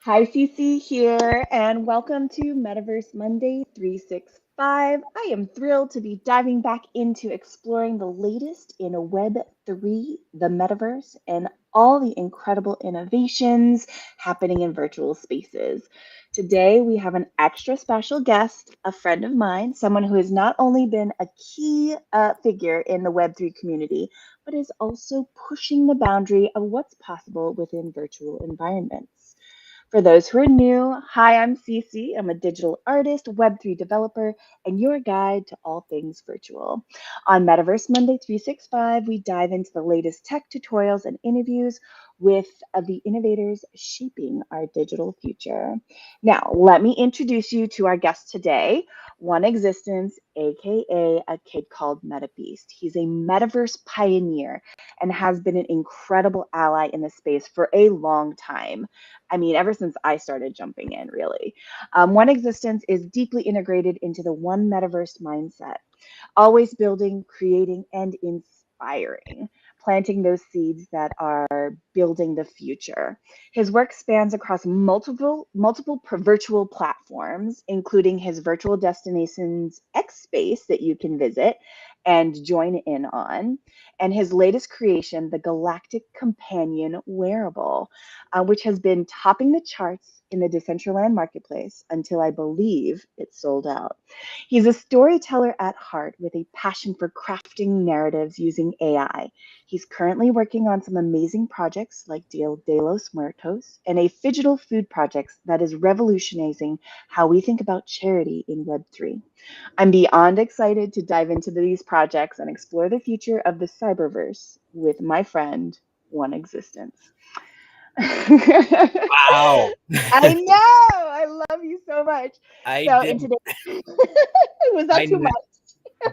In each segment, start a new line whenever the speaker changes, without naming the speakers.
Hi, Cece here, and welcome to Metaverse Monday 365. I am thrilled to be diving back into exploring the latest in Web3, the metaverse, and all the incredible innovations happening in virtual spaces. Today, we have an extra special guest, a friend of mine, someone who has not only been a key figure in the Web3 community, but is also pushing the boundary of what's possible within virtual environments. For those who are new, hi, I'm Cece. I'm a digital artist, Web3 developer, and your guide to all things virtual. On Metaverse Monday 365, we dive into the latest tech tutorials and interviews with the innovators shaping our digital future. Now, let me introduce you to our guest today, 1Existence, aka a kid called MetaBeast. He's a metaverse pioneer and has been an incredible ally in the space for a long time. I mean, ever since I started jumping in, really. One Existence is deeply integrated into the One Metaverse mindset, always building, creating, and inspiring, planting those seeds that are building the future. His work spans across multiple virtual platforms, including his virtual destinations X Space that you can visit and join in on, and his latest creation, the Galactic Companion Wearable, which has been topping the charts in the Decentraland marketplace until I believe it sold out. He's a storyteller at heart with a passion for crafting narratives using AI. He's currently working on some amazing projects like Dia de los Muertos and a Phygital Food Project that is revolutionizing how we think about charity in Web3. I'm beyond excited to dive into these projects and explore the future of the cyberverse with my friend, One Existence.
Wow.
I know. I love you so much.
I
So, in
did.
today, was that
I
too
kn-
much?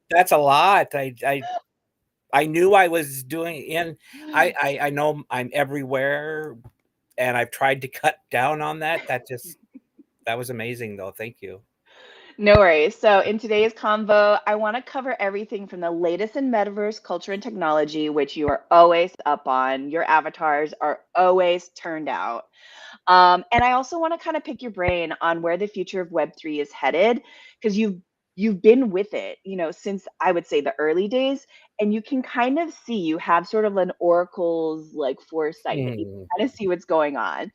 that's a lot. I knew I was doing in. I know I'm everywhere, and I've tried to cut down on that. That was amazing, though. Thank you.
No worries. So, in today's convo, I want to cover everything from the latest in metaverse culture and technology, which you are always up on. Your avatars are always turned out. And I also want to kind of pick your brain on where the future of Web3 is headed, because you've been with it, since I would say the early days, and you can kind of see you have sort of an oracle's like foresight that you
Hmm.
kind of see what's going on.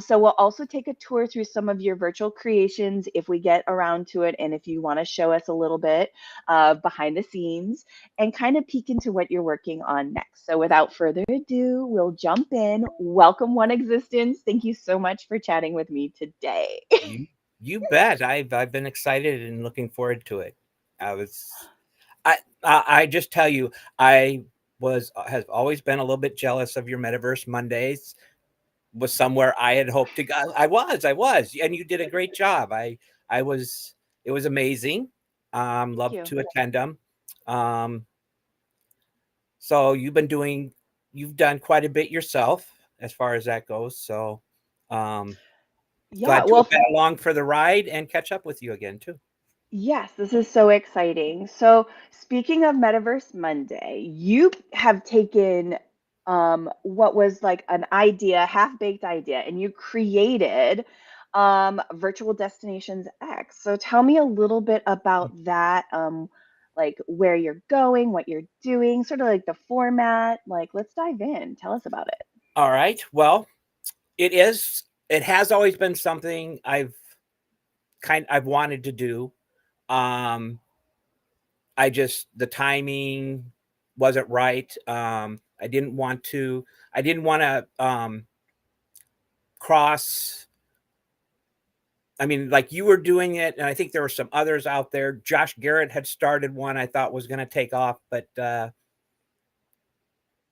So we'll also take a tour through some of your virtual creations if we get around to it, and if you want to show us a little bit behind the scenes and kind of peek into what you're working on next. So without further ado, we'll jump in. Welcome, One Existence. Thank you so much for chatting with me today.
You you bet. I've been excited and looking forward to it. I was. I just tell you, I was has always been a little bit jealous of your Metaverse Mondays. Was somewhere I had hoped to go. I was, and you did a great job. I was. It was amazing.
Thank
Loved
you.
to attend them. Um, so you've done quite a bit yourself as far as that goes. So um,
Yeah,
glad to
well,
have been along for the ride and catch up with you again too.
yes, this is so exciting. So, speaking of Metaverse Monday, you have taken what was like an idea, half-baked idea, and you created Virtual Destinations X. So, tell me a little bit about that, like where you're going, what you're doing, sort of like the format. Like, let's dive in. Tell us about it.
All right. Well, it is. It has always been something I've wanted to do. Um, I just the timing wasn't right. I didn't want to. I didn't want to cross. I mean, like you were doing it, and I think there were some others out there. Josh Garrett had started one I thought was going to take off, but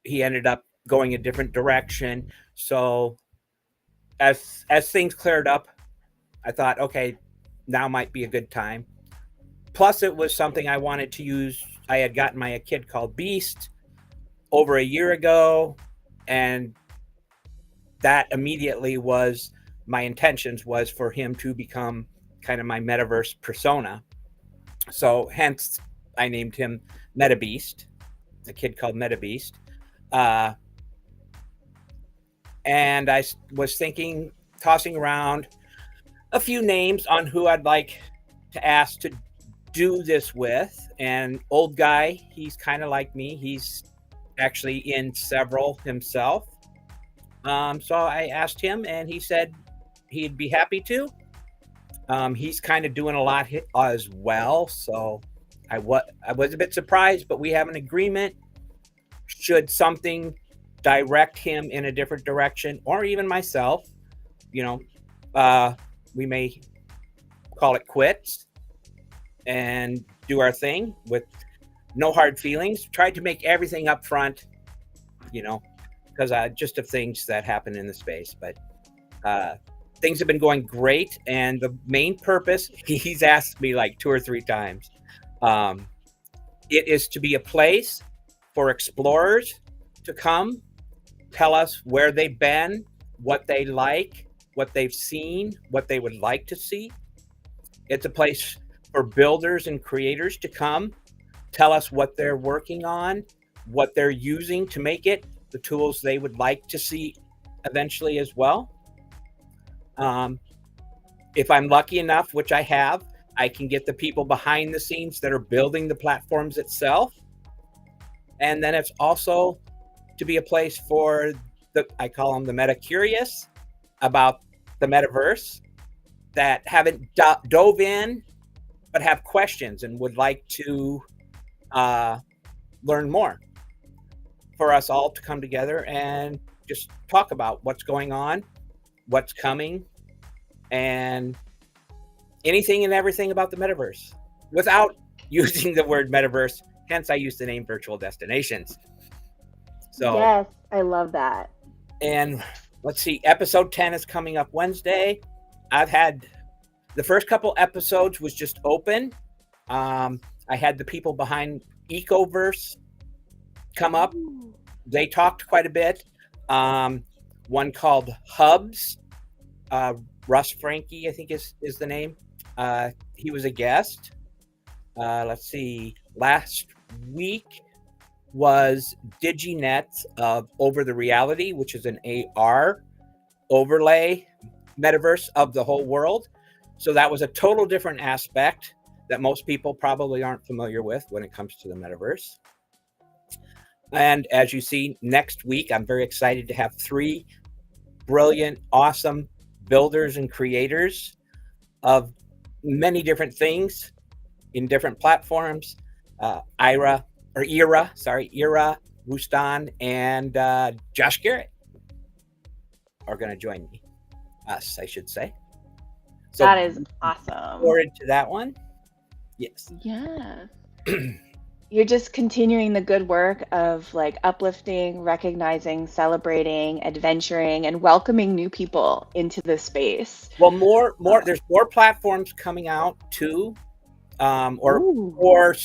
he ended up going a different direction. So as things cleared up, I thought, okay, now might be a good time. Plus, it was something I wanted to use. I had gotten my a kid called Beast over a year ago, and that immediately was my intentions was for him to become kind of my metaverse persona. So hence I named him Meta Beast, a kid called Meta Beast. Uh, and I was thinking tossing around a few names on who I'd like to ask to do this with. And Old Guy, he's kind of like me. He's actually in several himself. So I asked him, and he said he'd be happy to. He's kind of doing a lot as well. So I was a bit surprised, but we have an agreement. Should something direct him in a different direction, or even myself, we may call it quits and do our thing with no hard feelings. Tried to make everything up front, because just of things that happen in the space. But things have been going great, and the main purpose, he's asked me like 2 or 3 times, it is to be a place for explorers to come, tell us where they've been, what they like, what they've seen, what they would like to see. It's a place for builders and creators to come, tell us what they're working on, what they're using to make it, the tools they would like to see eventually as well. If I'm lucky enough, which I have, I can get the people behind the scenes that are building the platforms itself. And then it's also to be a place for I call them the meta curious about the metaverse, that haven't dove in, but have questions and would like to learn more. For us all to come together and just talk about what's going on, what's coming, and anything and everything about the metaverse without using the word metaverse. Hence, I use the name virtual destinations. So
yes, I love that.
And let's see, episode 10 is coming up Wednesday. I've had the first couple episodes was just open. I had the people behind Ecoverse come up. They talked quite a bit. One called Hubs, Russ Frankie, I think is the name. He was a guest. Let's see, last week was DigiNet of Over the Reality, which is an AR overlay metaverse of the whole world. So that was a total different aspect that most people probably aren't familiar with when it comes to the metaverse. And as you see, next week, I'm very excited to have 3 brilliant, awesome builders and creators of many different things in different platforms. Ira, Wustan, and Josh Garrett are going to join me. Us, I should say. So
that is awesome.
Forward to that one. Yes.
Yeah. You're just continuing the good work of like uplifting, recognizing, celebrating, adventuring, and welcoming new people into the space.
Well, more. There's more platforms coming out too, or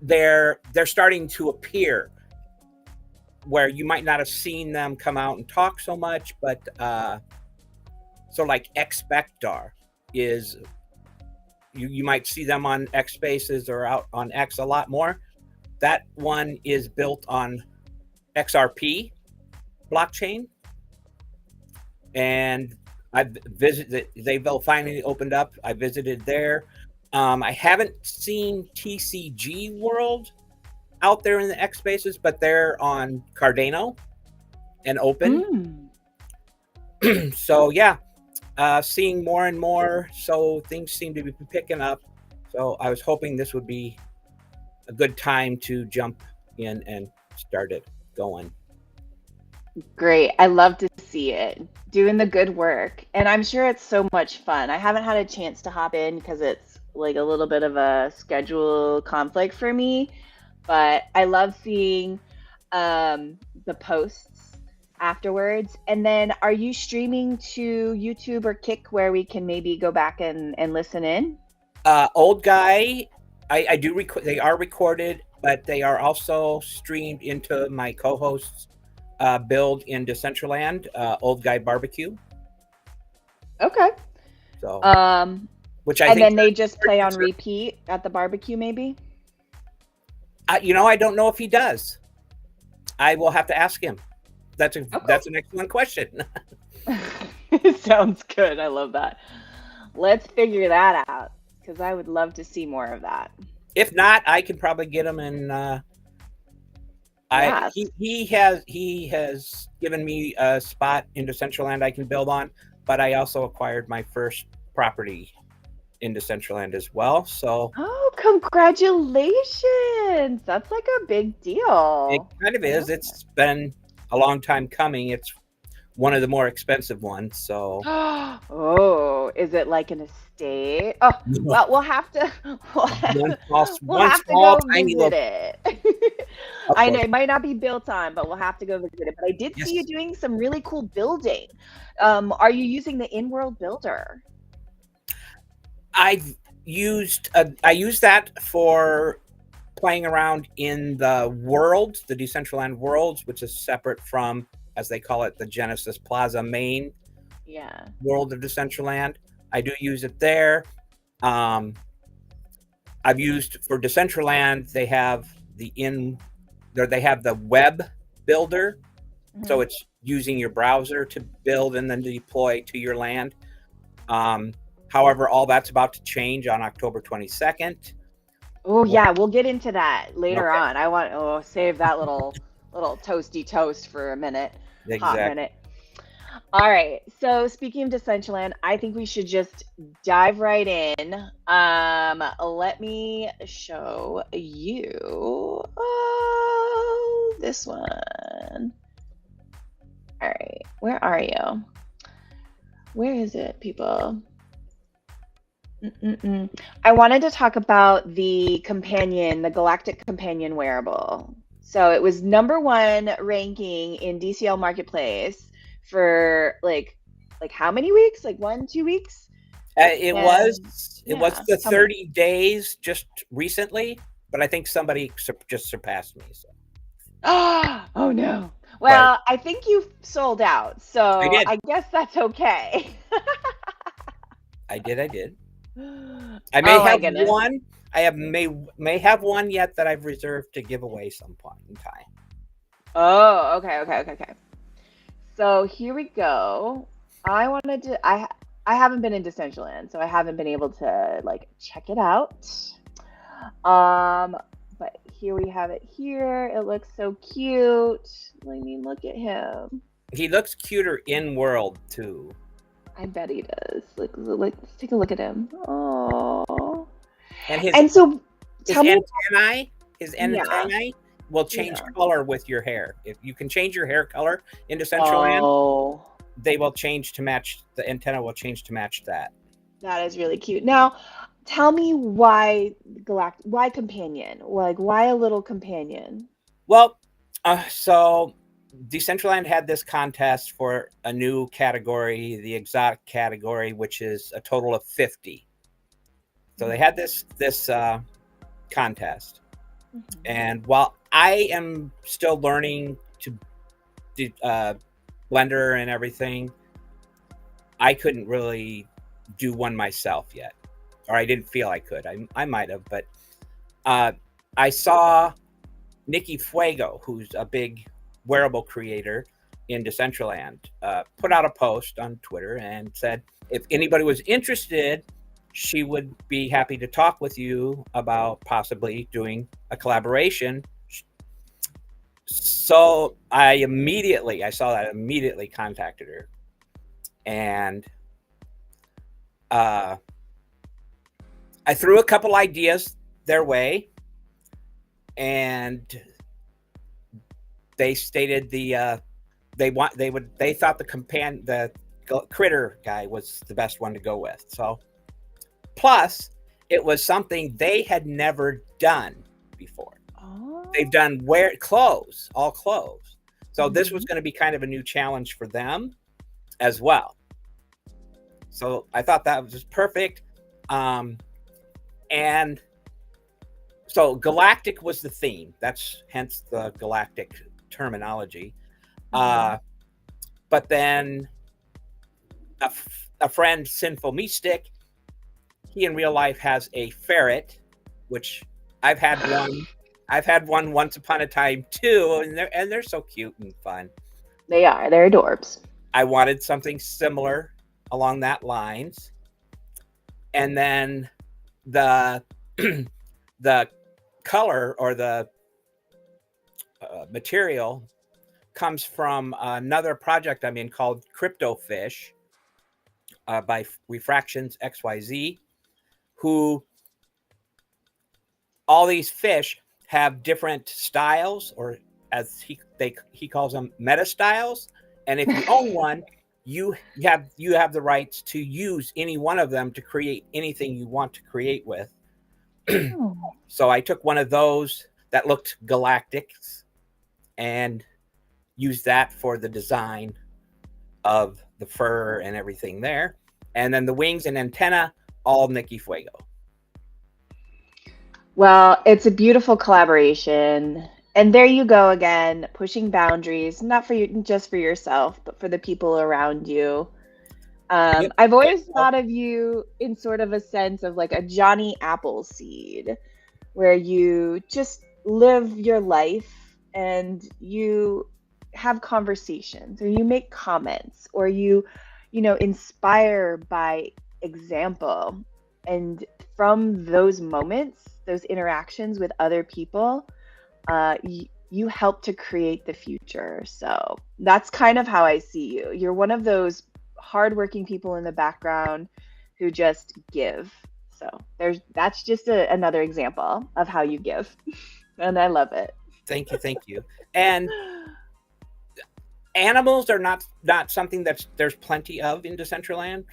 they're starting to appear where you might not have seen them come out and talk so much, but so like Expectar is, you might see them on X Spaces or out on X a lot more. That one is built on XRP blockchain, and I've visited. They've finally opened up. I visited there. I haven't seen TCG World out there in the X Spaces, but they're on Cardano and open. So yeah, seeing more and more. So things seem to be picking up. So I was hoping this would be a good time to jump in and start it going.
Great. I love to see it. Doing the good work. And I'm sure it's so much fun. I haven't had a chance to hop in because it's like a little bit of a schedule conflict for me. But I love seeing the posts afterwards. And then are you streaming to YouTube or Kick where we can maybe go back and listen in?
Old Guy, I do record. They are recorded, but they are also streamed into my co-host's build in Decentraland, OldguyBBQ.
Okay.
So, which I
and
think
then they just play on repeat at the barbecue, maybe.
I don't know if he does. I will have to ask him. That's an excellent question.
Sounds good. I love that. Let's figure that out because I would love to see more of that.
If not, I can probably get him in.
Yeah.
He has given me a spot in Decentraland I can build on, but I also acquired my first property in Decentraland as well. So
Oh, congratulations. That's like a big
it
deal.
kind of
I
is.
love
It's been a long time coming. It's one of the more expensive ones. So
that. Oh, is it like an estate? Oh, well, we'll have to we'll
one
have to
small
go
tiny
visit
little.
it.
Of
I know
course,
it might not be built on, but we'll have to go visit it. But I did see you
yes.
doing some really cool building. Are you using the in-world builder?
I used that for playing around in the worlds, the Decentraland worlds, which is separate from, as they call it, the Genesis Plaza main
Yeah.
world of Decentraland. I do use it there. Um, I've used for Decentraland. They have they have the web builder, so
Mhm.
it's using your browser to build and then deploy to your land. Um, However, all that's about to change on October 22nd.
Oh yeah, we'll get into that later
Okay,
on. I want save that little toasty toast for a minute, hot
exactly.
minute. All right. So speaking of Decentraland, I think we should just dive right in. Let me show you this one. All right. Where are you? Where is it, people? Mm-mm-mm. I wanted to talk about the companion, the Galactic companion wearable. So it was #1 ranking in DCL Marketplace for like how many weeks? Like 1, 2 weeks? And
It was
yeah,
the
tell me.
30 days just recently, but I think somebody just surpassed me. So,
Oh no.
but
Well, I think you sold out,
I
so
did.
I guess that's okay.
I did. I may
Oh my
have
goodness.
one. I have may have one yet that I've reserved to give away some point in time.
Oh, okay. So here we go. I wanted to I haven't been in Decentraland, so I haven't been able to like check it out. Um, but here we have it here. It looks so cute. I mean, look at him.
He looks cuter in world too,
I bet he does. Let's take a look at him. Oh.
and
And so
his
tell me,
his
yeah,
antennae will change
yeah.
color with your hair. If you can change your hair color in Decentraland,
Oh,
they will change to match the antenna. Will change to match that.
that is really cute. Now, tell me why why companion? Like why a little companion?
Well, so Decentraland had this contest for a new category, the exotic category, which is a total of 50. So they had this contest,
Mhm.
and while I am still learning to do Blender and everything, I couldn't really do one myself yet, or I didn't feel I could. I might have, but uh, I saw Nikki Fuego, who's a big wearable creator in Decentraland, put out a post on Twitter and said if anybody was interested, she would be happy to talk with you about possibly doing a collaboration. So I saw that, immediately contacted her, and uh, I threw a couple ideas their way, and they stated they thought the critter guy was the best one to go with. So plus it was something they had never done before. They've
Oh.
done all clothes. So this was
Mhm.
going to be kind of a new challenge for them as well. So I thought that was just perfect. And so Galactic was the theme. That's hence the Galactic terminology.
Mhm.
But then a friend, Sinful Mystic, he in real life has a ferret, which I've had one. I've had one once upon a time too, and they're so cute and fun.
They are. They're adorbs.
I wanted something similar along that lines. And then the the color or the material comes from another project I'm in called Crypto Fish by Refractions XYZ, who all these fish have different styles, or as he calls them, meta styles. And if you own one, you have the rights to use any one of them to create anything you want to create with.
Oh.
So I took one of those that looked galactic and used that for the design of the fur and everything there. And then the wings and antenna, all Nikki Fuego.
Well, it's a beautiful collaboration. And there you go again, pushing boundaries, not for you, just for yourself, but for the people around you.
Yep.
I've always thought of you in sort of a sense of like a Johnny Appleseed, where you just live your life and you have conversations or you make comments or you know, inspire by example. And from those moments, those interactions with other people, you help to create the future. So that's kind of how I see you. You're one of those hardworking people in the background who just give. So that's just another example of how you give, and I love it.
Thank you. And animals are not something there's plenty of in Decentraland,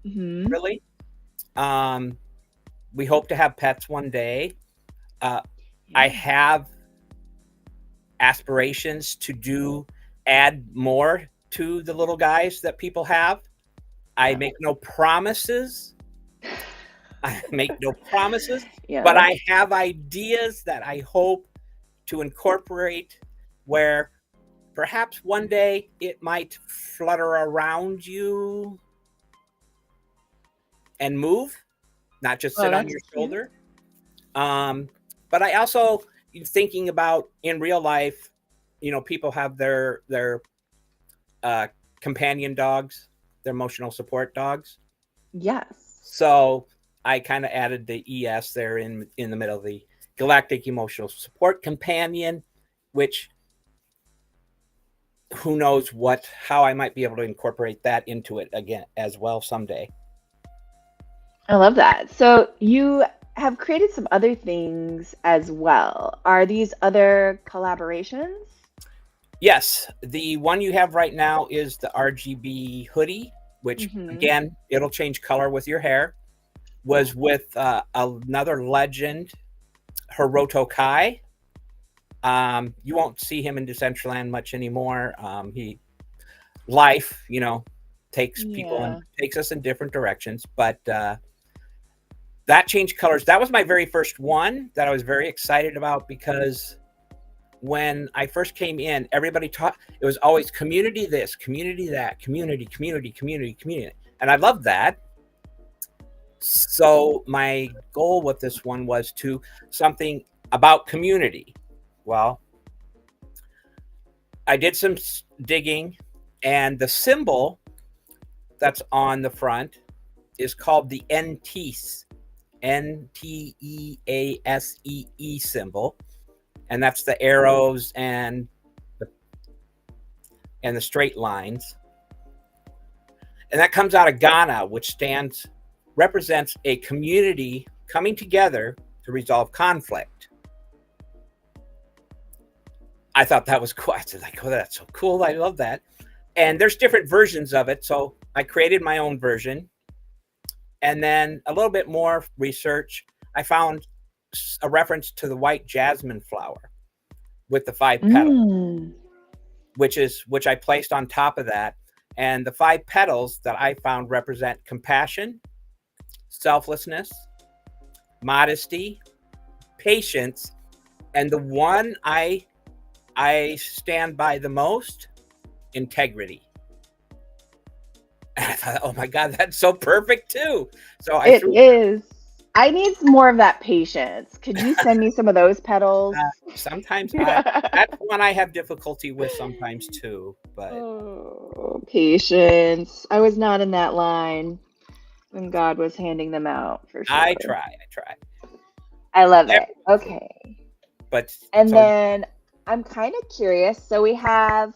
Hmm.
really. We hope to have pets one day. I have aspirations to add more to the little guys that people have. I make no promises.
Yeah.
But I have ideas that I hope to incorporate where perhaps one day it might flutter around you and move, not just sit on your shoulder. But I also thinking about in real life, you know, people have their companion dogs, their emotional support dogs.
Yes.
So I kind of added the ES there in the middle of the Galactic Emotional Support Companion, which who knows how I might be able to incorporate that into it again as well someday.
I love that. So you have created some other things as well. Are these other collaborations?
Yes, the one you have right now is the RGB hoodie, which again, it'll change color with your hair. Was with another legend, Hiroto Kai. You won't see him in Decentraland much anymore. Life, you know, takes people and takes us in different directions. But that changed colors. That was my very first one that I was very excited about because when I first came in, everybody taught it was always community this, community that, community. And I loved that. So my goal with this one was to something about community. Well, I did some digging, and the symbol that's on the front is called the NTEASE, NTEASEE symbol, and that's the arrows and the straight lines. And that comes out of Ghana, which represents a community coming together to resolve conflict. I thought that was cool. I said, like, oh, that's so cool. I love that. And there's different versions of it. So I created my own version. And then a little bit more research, I found a reference to the white jasmine flower with the 5 petals, which I placed on top of that. And the 5 petals that I found represent compassion, selflessness, modesty, patience, and the one I stand by the most, integrity. And I thought, oh my God, that's so perfect too. So
It is. I need more of that patience. Could you send me some of those petals?
Sometimes that's one I have difficulty with sometimes too, but
Oh, patience. I was not in that line when God was handing them out for sure.
I try.
I love it.
Every-
Okay.
But
And
so
then I'm kind of curious. So we have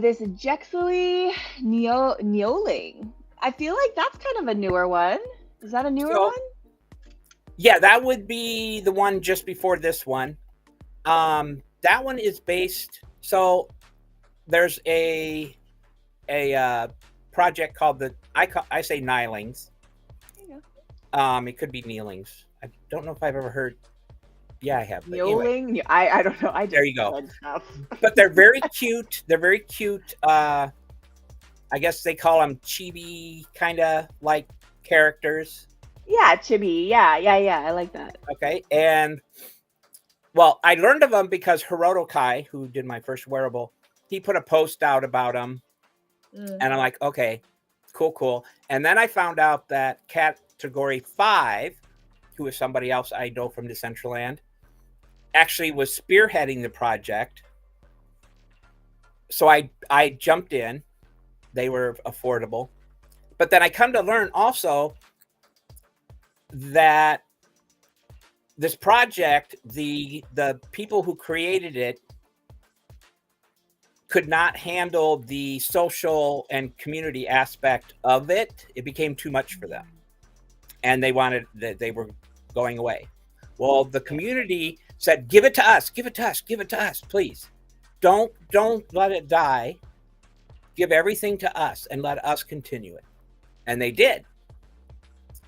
this Jexley Neoling. I feel like that's kind of a newer one. Is that a newer
so
one?
yeah, that would be the one just before this one. That one is based. So there's a project called I say Nilings.
There you go.
It could be Kneelings. I don't know if I've ever heard. Yeah, I have. But anyway,
Neoling? I don't know. I
there
just
you go.
said stuff.
But they're very cute. They're very cute. I guess they call them chibi kind of like characters.
Yeah, chibi. Yeah. I like that.
Okay, and well, I learned of them because Hiroto Kai, who did my first wearable, he put a post out about them, and I'm like, okay, cool. And then I found out that Category 5, who is somebody else I know from Decentraland, actually was spearheading the project. So I jumped in. They were affordable. But then I come to learn also that this project, the people who created it could not handle the social and community aspect of it. It became too much for them. And they were going away. Well, the community said, give it to us, please. Don't let it die. Give everything to us and let us continue it. And they did.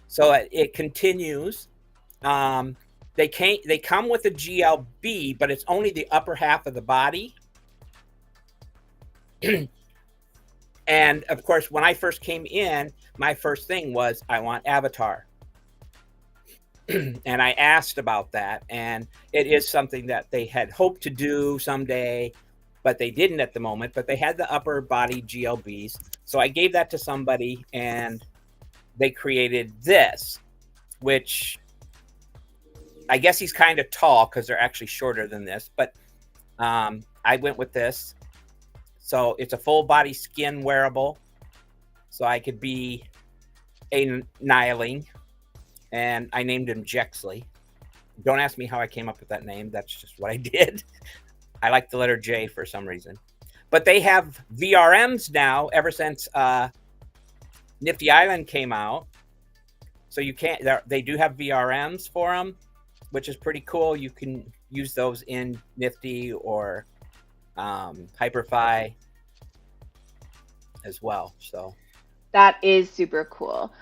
So it continues. They come with a GLB, but it's only the upper half of the body. And of course, when I first came in, my first thing was, I want avatar. And I asked about that, and it is something that they had hoped to do someday, but they didn't at the moment. But they had the upper body GLBs, so I gave that to somebody, and they created this, which I guess he's kind of tall because they're actually shorter than this, but I went with this. So it's a full body skin wearable, so I could be a Niling, and I named him Jexley. Don't ask me how I came up with that name. That's just what I did. I like the letter J for some reason. But they have VRMs now ever since Nifty Island came out. So you can't. They do have VRMs for them, which is pretty cool. You can use those in Nifty or Hyperfi as well. So
That is super cool.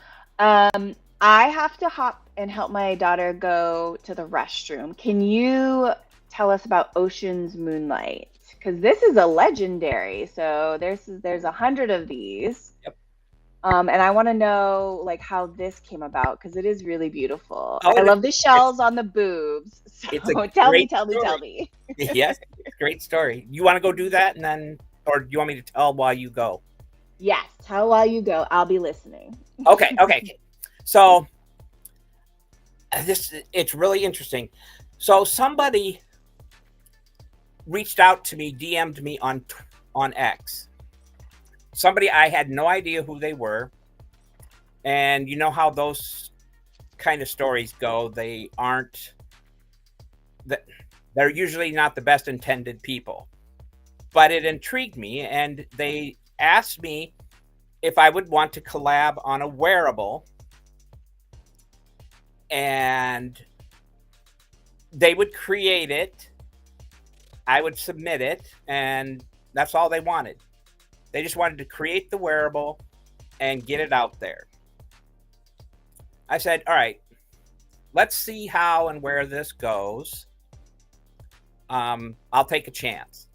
I have to hop and help my daughter go to the restroom. Can you tell us about Ocean's Moonlight? Because this is a legendary. So there's 100 of these.
Yep.
And I want to know like how this came about because it is really beautiful.
Oh,
I love the shells on the boobs. So
it's a
tell
great
me.
Yes, great story. You want to go do that, and then, or do you want me to tell while you go?
Yes, tell while you go. I'll be listening.
Okay. So it's really interesting. So somebody reached out to me, DM'd me on X. Somebody I had no idea who they were, and you know how those kind of stories go. They're usually not the best intended people, but it intrigued me, and they asked me if I would want to collab on a wearable, and they would create it, I would submit it, and that's all they wanted. They just wanted to create the wearable and get it out there. I said, all right, let's see how and where this goes. I'll take a chance.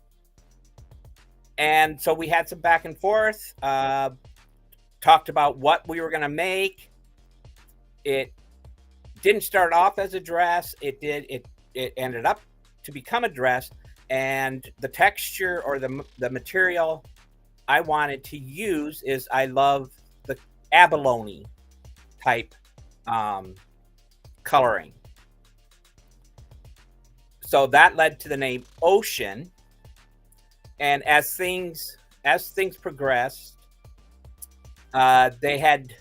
And so we had some back and forth, talked about what we were going to make. It didn't start off as a dress. It ended up to become a dress, and the texture or the material I wanted to use is, I love the abalone type coloring. So that led to the name Ocean. And as things progressed, they had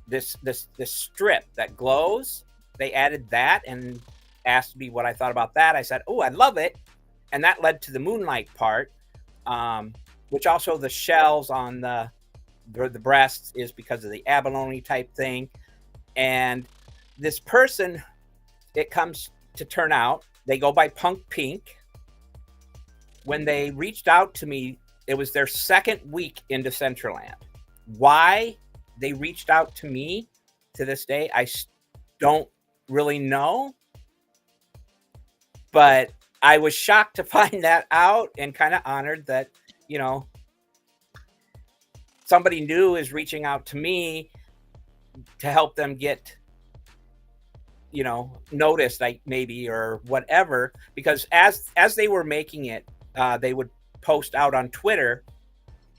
this strip that glows. They added that and asked me what I thought about that. I said, "Oh, I love it," and that led to the moonlight part, which also the shells on the breasts is because of the abalone type thing. And this person, it comes to turn out, they go by Punk Pink. When they reached out to me, it was their second week in Decentraland. Why they reached out to me to this day, I don't really know. But I was shocked to find that out and kind of honored that, you know, somebody new is reaching out to me to help them get, you know, noticed, like maybe or whatever. Because as they were making it, they would post out on Twitter,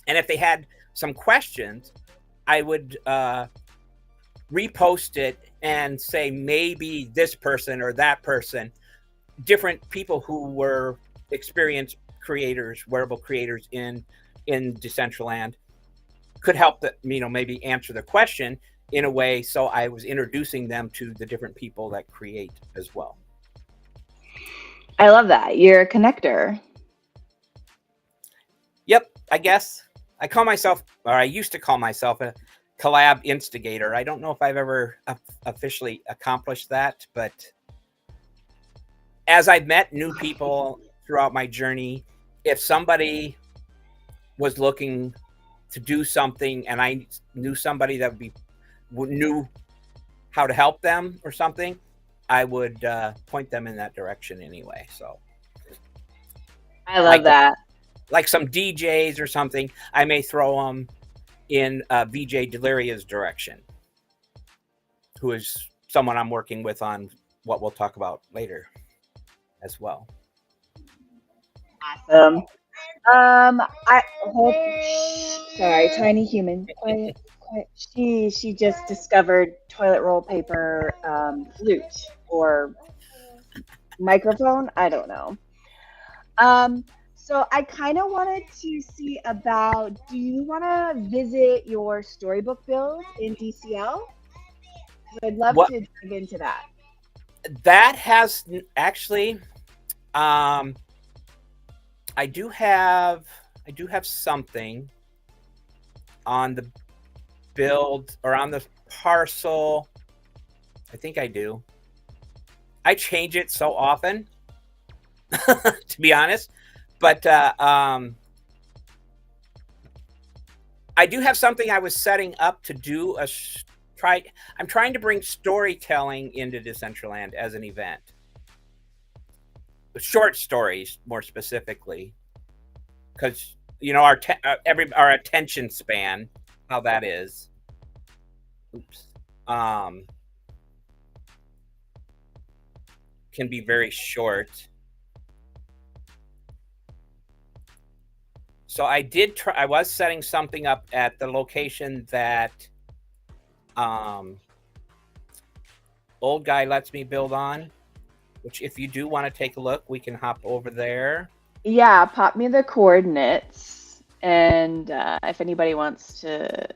and if they had some questions, I would repost it and say maybe this person or that person, different people who were experienced creators, wearable creators in Decentraland, could help that, you know, maybe answer the question in a way. So I was introducing them to the different people that create as well.
I love that. You're a connector.
Yep, I guess I call myself, or I used to call myself, a collab instigator. I don't know if I've ever officially accomplished that, but as I've met new people throughout my journey, if somebody was looking to do something and I knew somebody that knew how to help them or something, I would point them in that direction anyway. So
I love that.
Like some DJs or something, I may throw them in VJ Deliria's direction, who is someone I'm working with on what we'll talk about later as well.
Awesome. I hope. Sorry, tiny human. Quiet, quiet. She just discovered toilet roll paper flute or microphone. I don't know. So I kind of wanted to see about. Do you want to visit your Storybook Builds in DCL? I'd love to dig into that.
That has actually. I do have something on the build or on the parcel. I think I do. I change it so often, to be honest. But I do have something I was setting up to do I'm trying to bring storytelling into Decentraland as an event. Short stories, more specifically, because you know our attention span, how that is. Oops. Can be very short. So I did try. I was setting something up at the location that Old Guy lets me build on. Which, if you do want to take a look, we can hop over there.
Yeah, pop me the coordinates, and if anybody wants to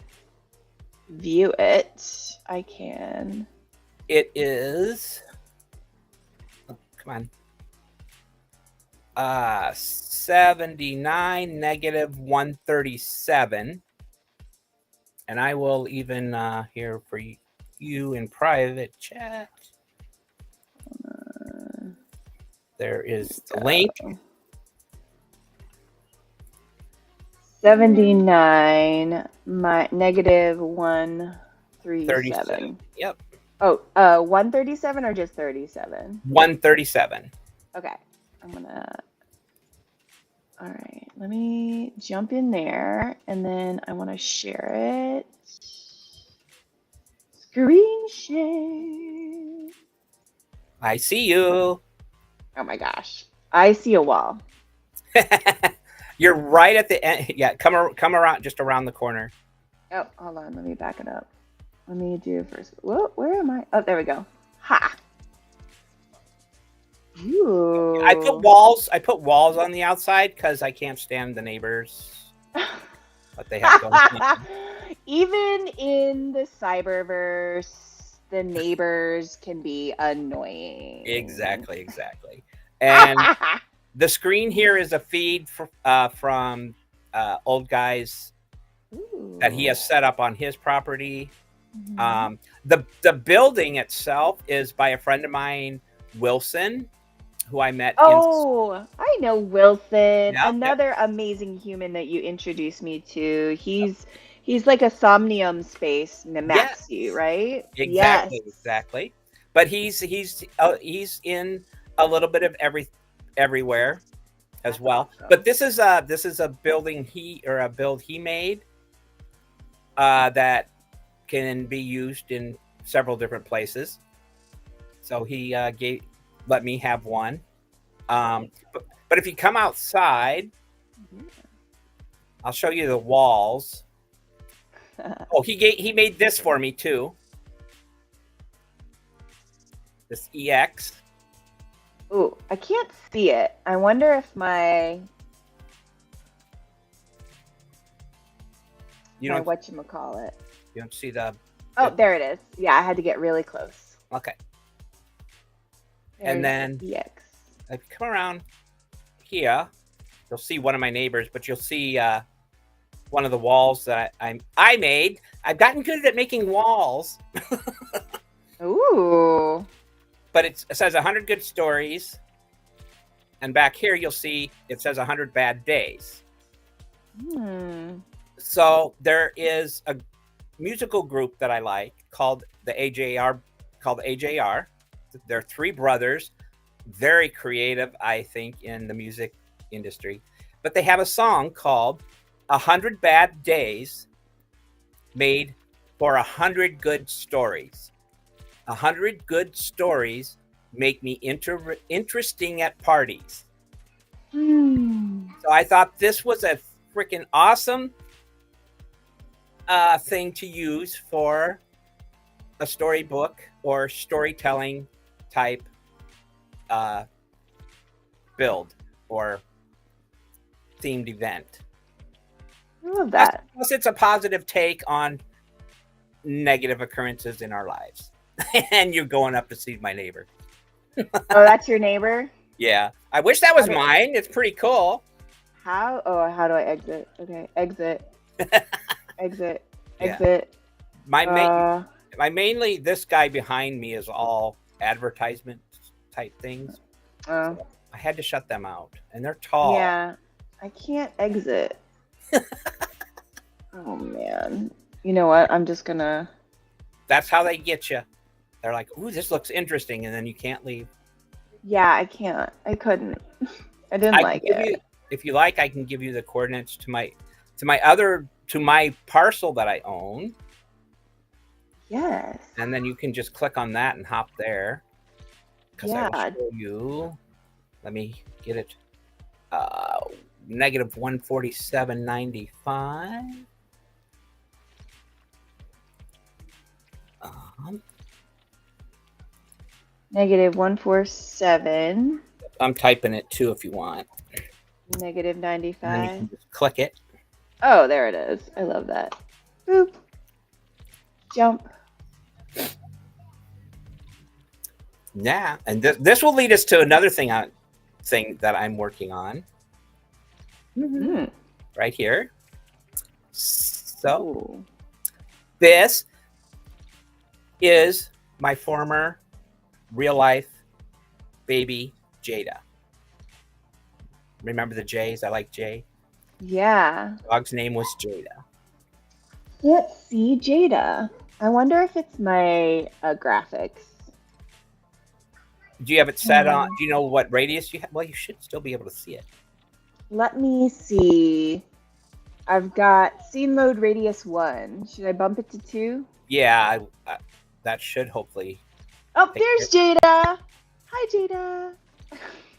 view it, I can.
It is. Oh, come on. 79 negative 137, and I will even here for you in private chat. There is the link.
79 negative 137.
Yep.
Oh, 137 or just 37?
137.
Okay. All right. Let me jump in there, and then I want to share it. Screen share.
I see you.
Oh my gosh. I see a wall.
You're right at the end. Yeah, come around, just around the corner.
Oh, hold on. Let me back it up. Let me do first. Whoa, where am I? Oh, there we go. Ha!
I put
Ooh.
walls. I put walls on the outside because I can't stand the neighbors. What they have going on.
Even in the cyberverse, the neighbors can be annoying.
Exactly. And the screen here is a feed from Old Guy's that he has set up on his property.
Mhm.
The building itself is by a friend of mine, Wilson, who I met in.
Oh, I know Wilson,
Yep.
another amazing human that you introduced me to. He's like a Somnium space
Yes,
Maxi, right? Yes.
exactly. But he's in a little bit of everywhere as
That's
well.
awesome.
But this is a building a build he made that can be used in several different places. So he let me have one.
Nice.
But if you come outside, I'll show you the walls. Oh, he made this for me too. This EX.
Ooh, I can't see it. I wonder if
You
my
don't
whatchamacallit.
you don't see the.
Oh, there it is. Yeah, I had to get really close.
Okay.
There's
And then
the EX.
if you come around here, you'll see one of my neighbors, but you'll see one of the walls that I made. I've gotten good at making walls,
Ooh.
but it says 100 good stories, and back here you'll see it says 100 bad days. So there is a musical group that I like called the AJR. They're three brothers, very creative, I think, in the music industry. But they have a song called 100 Bad Days Made for 100 Good Stories. 100 good stories make me interesting at parties. So I thought this was a freaking awesome thing to use for a storybook or storytelling type build or themed event.
I love that.
Plus, it's a positive take on negative occurrences in our lives. And you're going up to see my neighbor.
Oh, that's your neighbor?
Yeah. I wish that was mine. It's pretty cool.
How? Oh, how do I exit? Okay, exit. Exit.
Yeah.
Exit.
Mainly this guy behind me is all advertisement type things. So I had to shut them out. And they're tall.
Yeah. I can't exit. Oh man. You know what? I'm just gonna.
That's how they get you. They're like, "Ooh, this looks interesting," and then you can't leave.
Yeah, I can't. I couldn't. I didn't like it.
If you like, I can give you the coordinates to my parcel that I own.
Yes.
And then you can just click on that and hop there. Because I will show you. Let me get it. Negative 147.95.
Negative 147.
I'm typing it too if you want.
Negative 95.
And then you can just click it.
Oh, there it is. I love that. Boop. Jump.
Yeah, and this will lead us to another thing that I'm working on. Right here. So this is my former real life baby Jada. Remember the J's? I like Jay.
Yeah.
Dog's name was Jada.
Let's see, Jada. I wonder if it's my graphics.
Do you have it set on? Do you know what radius you have? Well, you should still be able to see it.
Let me see. I've got scene mode radius 1. Should I bump it to 2?
Yeah, that should hopefully.
Oh, there's Jada. Hi, Jada.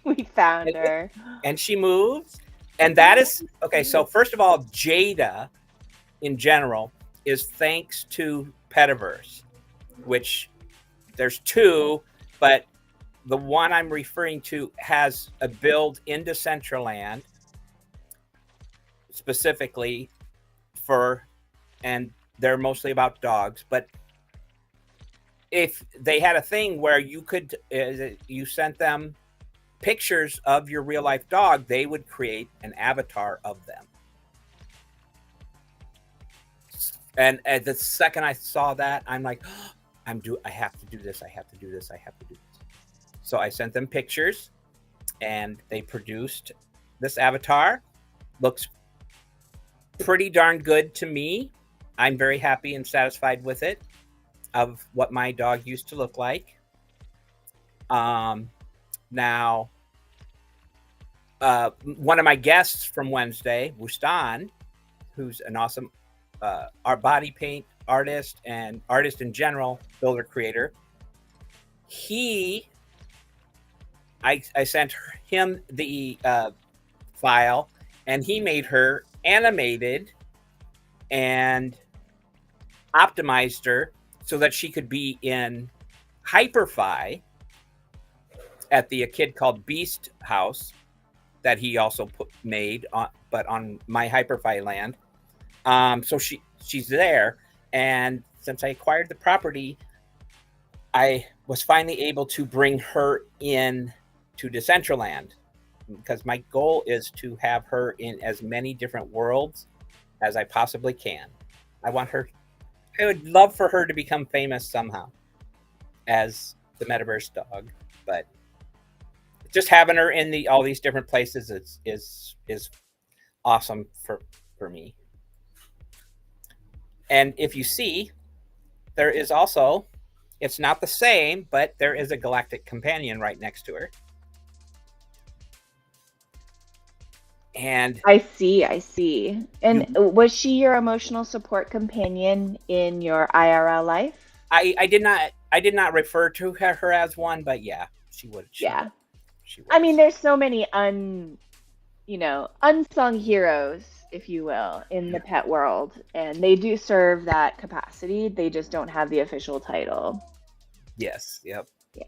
We found her.
And she moves. And that is, okay, so first of all, Jada in general is thanks to Petaverse, which there's two, but the one I'm referring to has a build in Decentraland specifically for, and they're mostly about dogs. But if they had a thing where you could, you sent them pictures of your real life dog, they would create an avatar of them. And at the second I saw that, I'm like, oh, I have to do this. I have to do this. I have to do this. So I sent them pictures and they produced this avatar. Looks pretty darn good to me. I'm very happy and satisfied with it, of what my dog used to look like. Now, one of my guests from Wednesday, Wustan, who's an awesome art body paint artist and artist in general, builder creator, I sent him the file, and he made her animated and optimized her so that she could be in Hyperfi at the A Kid Called Beast house that he also made on, but on my Hyperfi land. So she's there, and since I acquired the property, I was finally able to bring her in to Decentraland, because my goal is to have her in as many different worlds as I possibly can. I would love for her to become famous somehow as the Metaverse dog, but just having her in all these different places is awesome for me. And if you see, there is also, it's not the same, but there is a Galactic companion right next to her. And
I see. And was she your emotional support companion in your IRL life?
I did not refer to her as one, but yeah, she would. She would.
I mean, there's so many unsung heroes, if you will, in the pet world, and they do serve that capacity. They just don't have the official title.
Yes. Yep.
Yeah.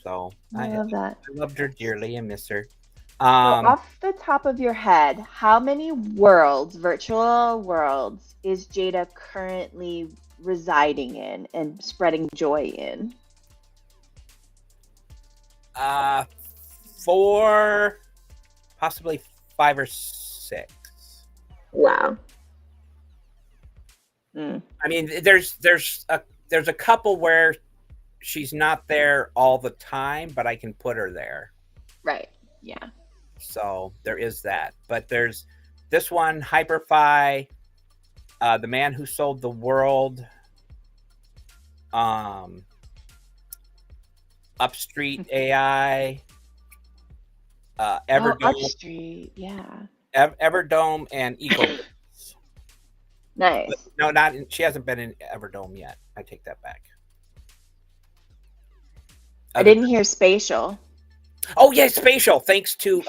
So
I love that.
I loved her dearly and miss her.
So off the top of your head, how many virtual worlds, is Jada currently residing in and spreading joy in?
4, possibly 5 or 6.
Wow.
I mean, there's a couple where she's not there all the time, but I can put her there.
Right. Yeah.
So there is that. But there's this one, Hyperfi, the man who sold the world, Upstreet AI, Everdome.
Upstreet, yeah.
Everdome and Eco.
Nice.
But no, she hasn't been in Everdome yet. I take that back.
I didn't hear Spatial.
Oh yeah, Spatial. Thanks to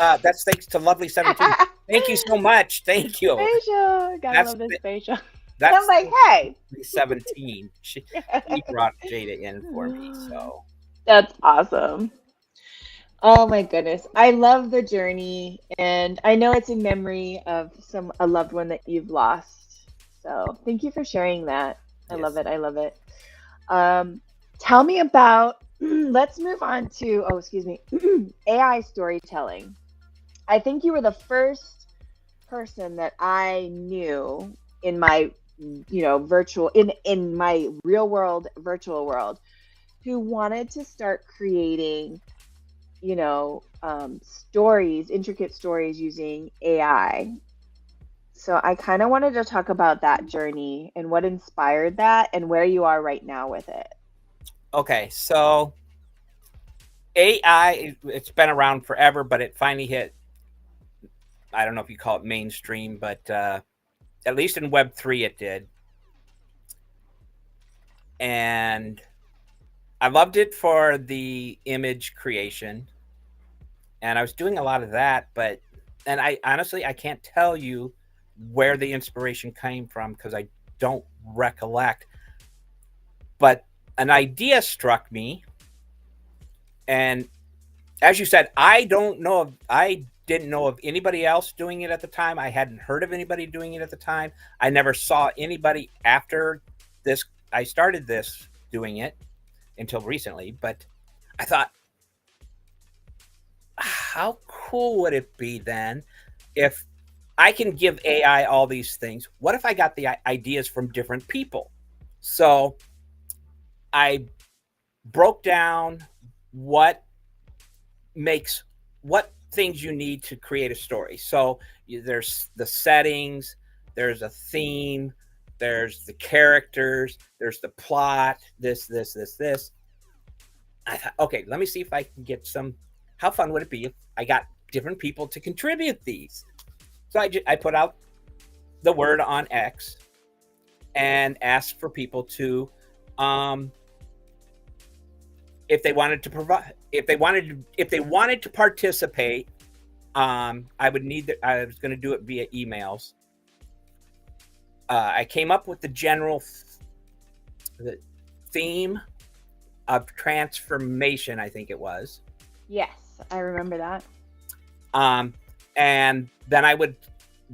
Lovely 17. Thank you so much. Thank you.
Spatial. Gotta love this Spatial.
That's
I'm like, hey.
17. She brought Jada in for me, so
that's awesome. Oh my goodness. I love the journey, and I know it's in memory of a loved one that you've lost. So thank you for sharing that. I love it. Tell me about, let's move on to, AI storytelling. I think you were the first person that I knew in my, in my real world, virtual world, who wanted to start creating, stories, intricate stories using AI. So I kind of wanted to talk about that journey and what inspired that and where you are right now with it.
Okay, so AI, it's been around forever, but it finally hit, I don't know if you call it mainstream, but at least in Web3 it did. And I loved it for the image creation. And I was doing a lot of that, and I honestly, I can't tell you where the inspiration came from because I don't recollect. But an idea struck me, and as you said, I didn't know of anybody else doing it at the time. I hadn't heard of anybody doing it at the time. I never saw anybody after this. I started this doing it until recently, but I thought, how cool would it be then if I can give AI all these things? What if I got the ideas from different people? So I broke down what makes what things you need to create a story. So there's the settings, there's a theme, there's the characters, there's the plot, this. I thought, okay, let me see if I can get some. How fun would it be if I got different people to contribute these? So I put out the word on X and asked for people to, if they wanted to provide, if they wanted to participate, I was going to do it via emails. I came up with the general the theme of transformation, I think it was.
Yes, I remember that.
And then I would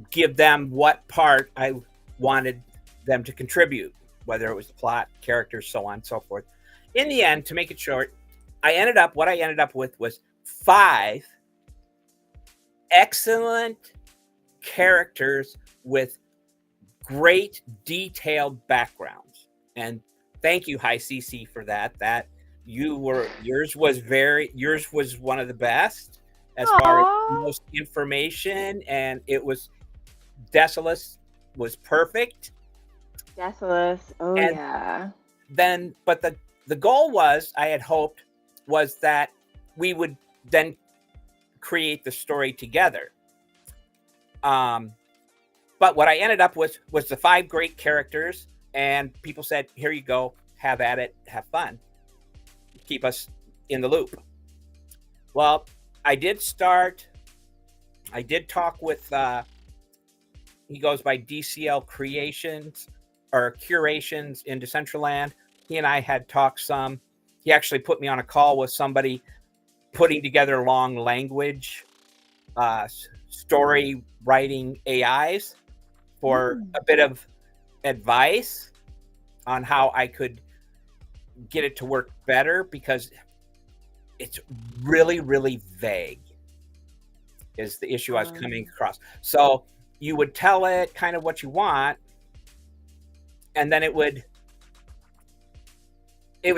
give them what part I wanted them to contribute, whether it was the plot, characters, so on and so forth. In the end, to make it short, what I ended up with was 5 excellent characters with great detailed backgrounds. And thank you, High CC, for that. Yours was one of the best as far as most information, and it was Desolus was perfect.
Desolus, oh
And
yeah.
then, but the goal was, I had hoped, was that we would then create the story together. But what I ended up with was the 5 great characters, and people said, here you go, have at it, have fun, keep us in the loop. Well, I did talk with, he goes by DCL Creations or Curations in Decentraland. He and I had talked some. He actually put me on a call with somebody putting together long language story writing AIs for a bit of advice on how I could get it to work better, because it's really, really vague is the issue I was coming across. So you would tell it kind of what you want, and then it would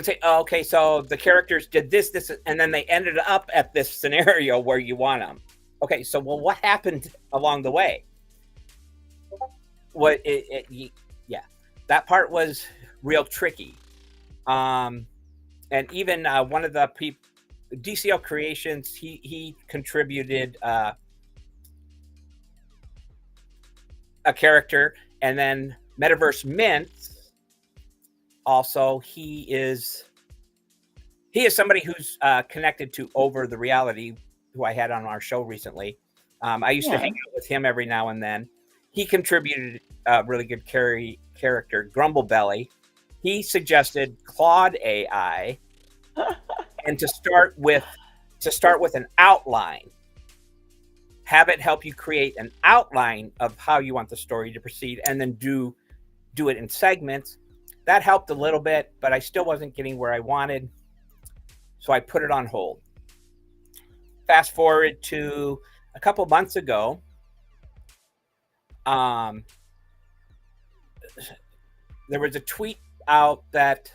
say, oh, okay, so the characters did this, and then they ended up at this scenario where you want them. Okay, so well, what happened along the way? Yeah, that part was real tricky. And even one of the people, DCL Creations, he contributed a character, and then Metaverse Mint. Also, he is somebody who's connected to Over the Reality, who I had on our show recently. I used to hang out with him every now and then. He contributed a really good character, Grumblebelly. He suggested Claude AI, and to start with an outline. Have it help you create an outline of how you want the story to proceed, and then do it in segments. That helped a little bit, but I still wasn't getting where I wanted, so I put it on hold. Fast forward to a couple months ago. There was a tweet out that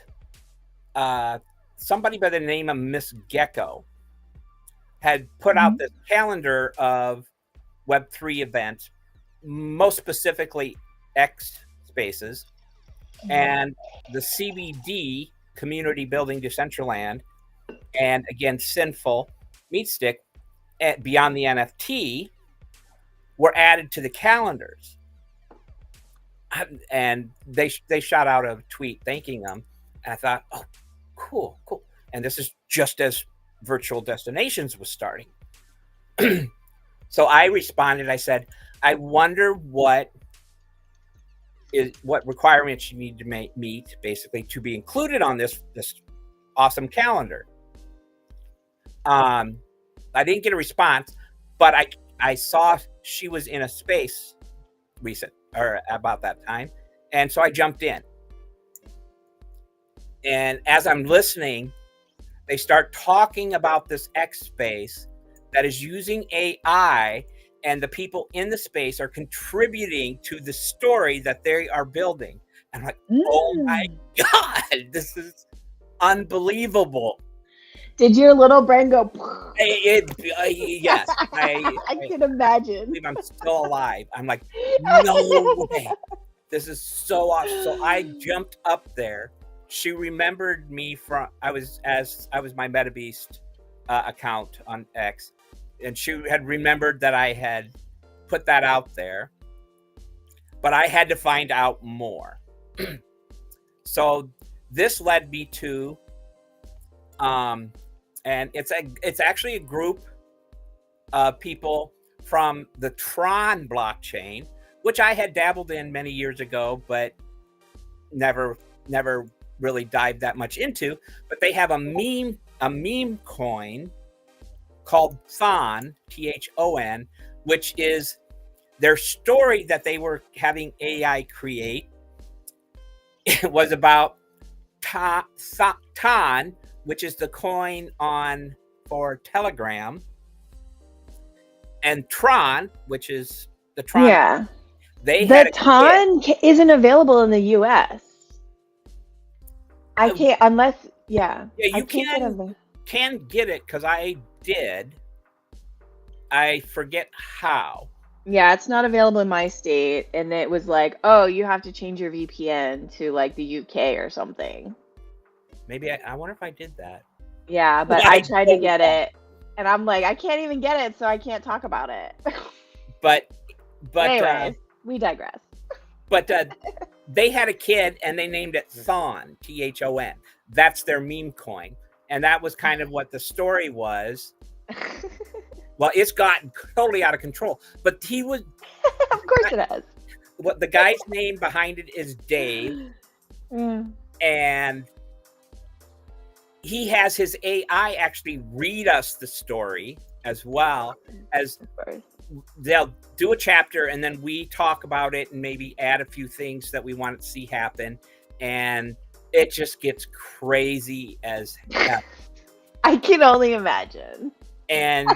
somebody by the name of Miss Gecko had put out this calendar of Web3 events, most specifically X Spaces, and the CBD, Community Building Decentraland, and again, Sinful, Meatstick, and Beyond the NFT were added to the calendars. And they shot out a tweet thanking them. And I thought, oh, cool. And this is just as Virtual Destinations was starting. So I responded, I said, I wonder what is what requirements you need to meet basically to be included on this awesome calendar. I didn't get a response, but I saw she was in a space about that time, and so I jumped in. And as I'm listening, they start talking about this X space that is using AI, and the people in the space are contributing to the story that they are building. I'm like, oh my God, this is unbelievable.
Did your little brain go?
Yes,
I can imagine.
I believe I'm still alive. I'm like, no way. This is so awesome. So I jumped up there. She remembered me from I was my MetaBeast account on X, and she had remembered that I had put that out there, but I had to find out more. So this led me to, and it's actually a group of people from the Tron blockchain, which I had dabbled in many years ago, but never really dived that much into. But they have a meme coin called Thon, Thon, which is their story that they were having AI create. It was about Thon, which is the coin for Telegram, and Tron, which is the Tron.
Yeah.
The
Ton isn't available in the US. I can't unless
Yeah, you can get it because I did. I forget how.
Yeah, it's not available in my state, and it was like, oh, you have to change your VPN to like the UK or something.
Maybe I wonder if I did that.
Yeah, but I tried to get it, and I'm like, I can't even get it, so I can't talk about it.
But
anyways, we digress.
But they had a kid, and they named it Thon, Thon. That's their meme coin, and that was kind of what the story was. Well, it's gotten totally out of control, but he was.
Of course it has.
What the guy's name behind it is Dave, and he has his AI actually read us the story as well as. They'll do a chapter, and then we talk about it and maybe add a few things that we want to see happen, and it just gets crazy as hell.
I can only imagine.
And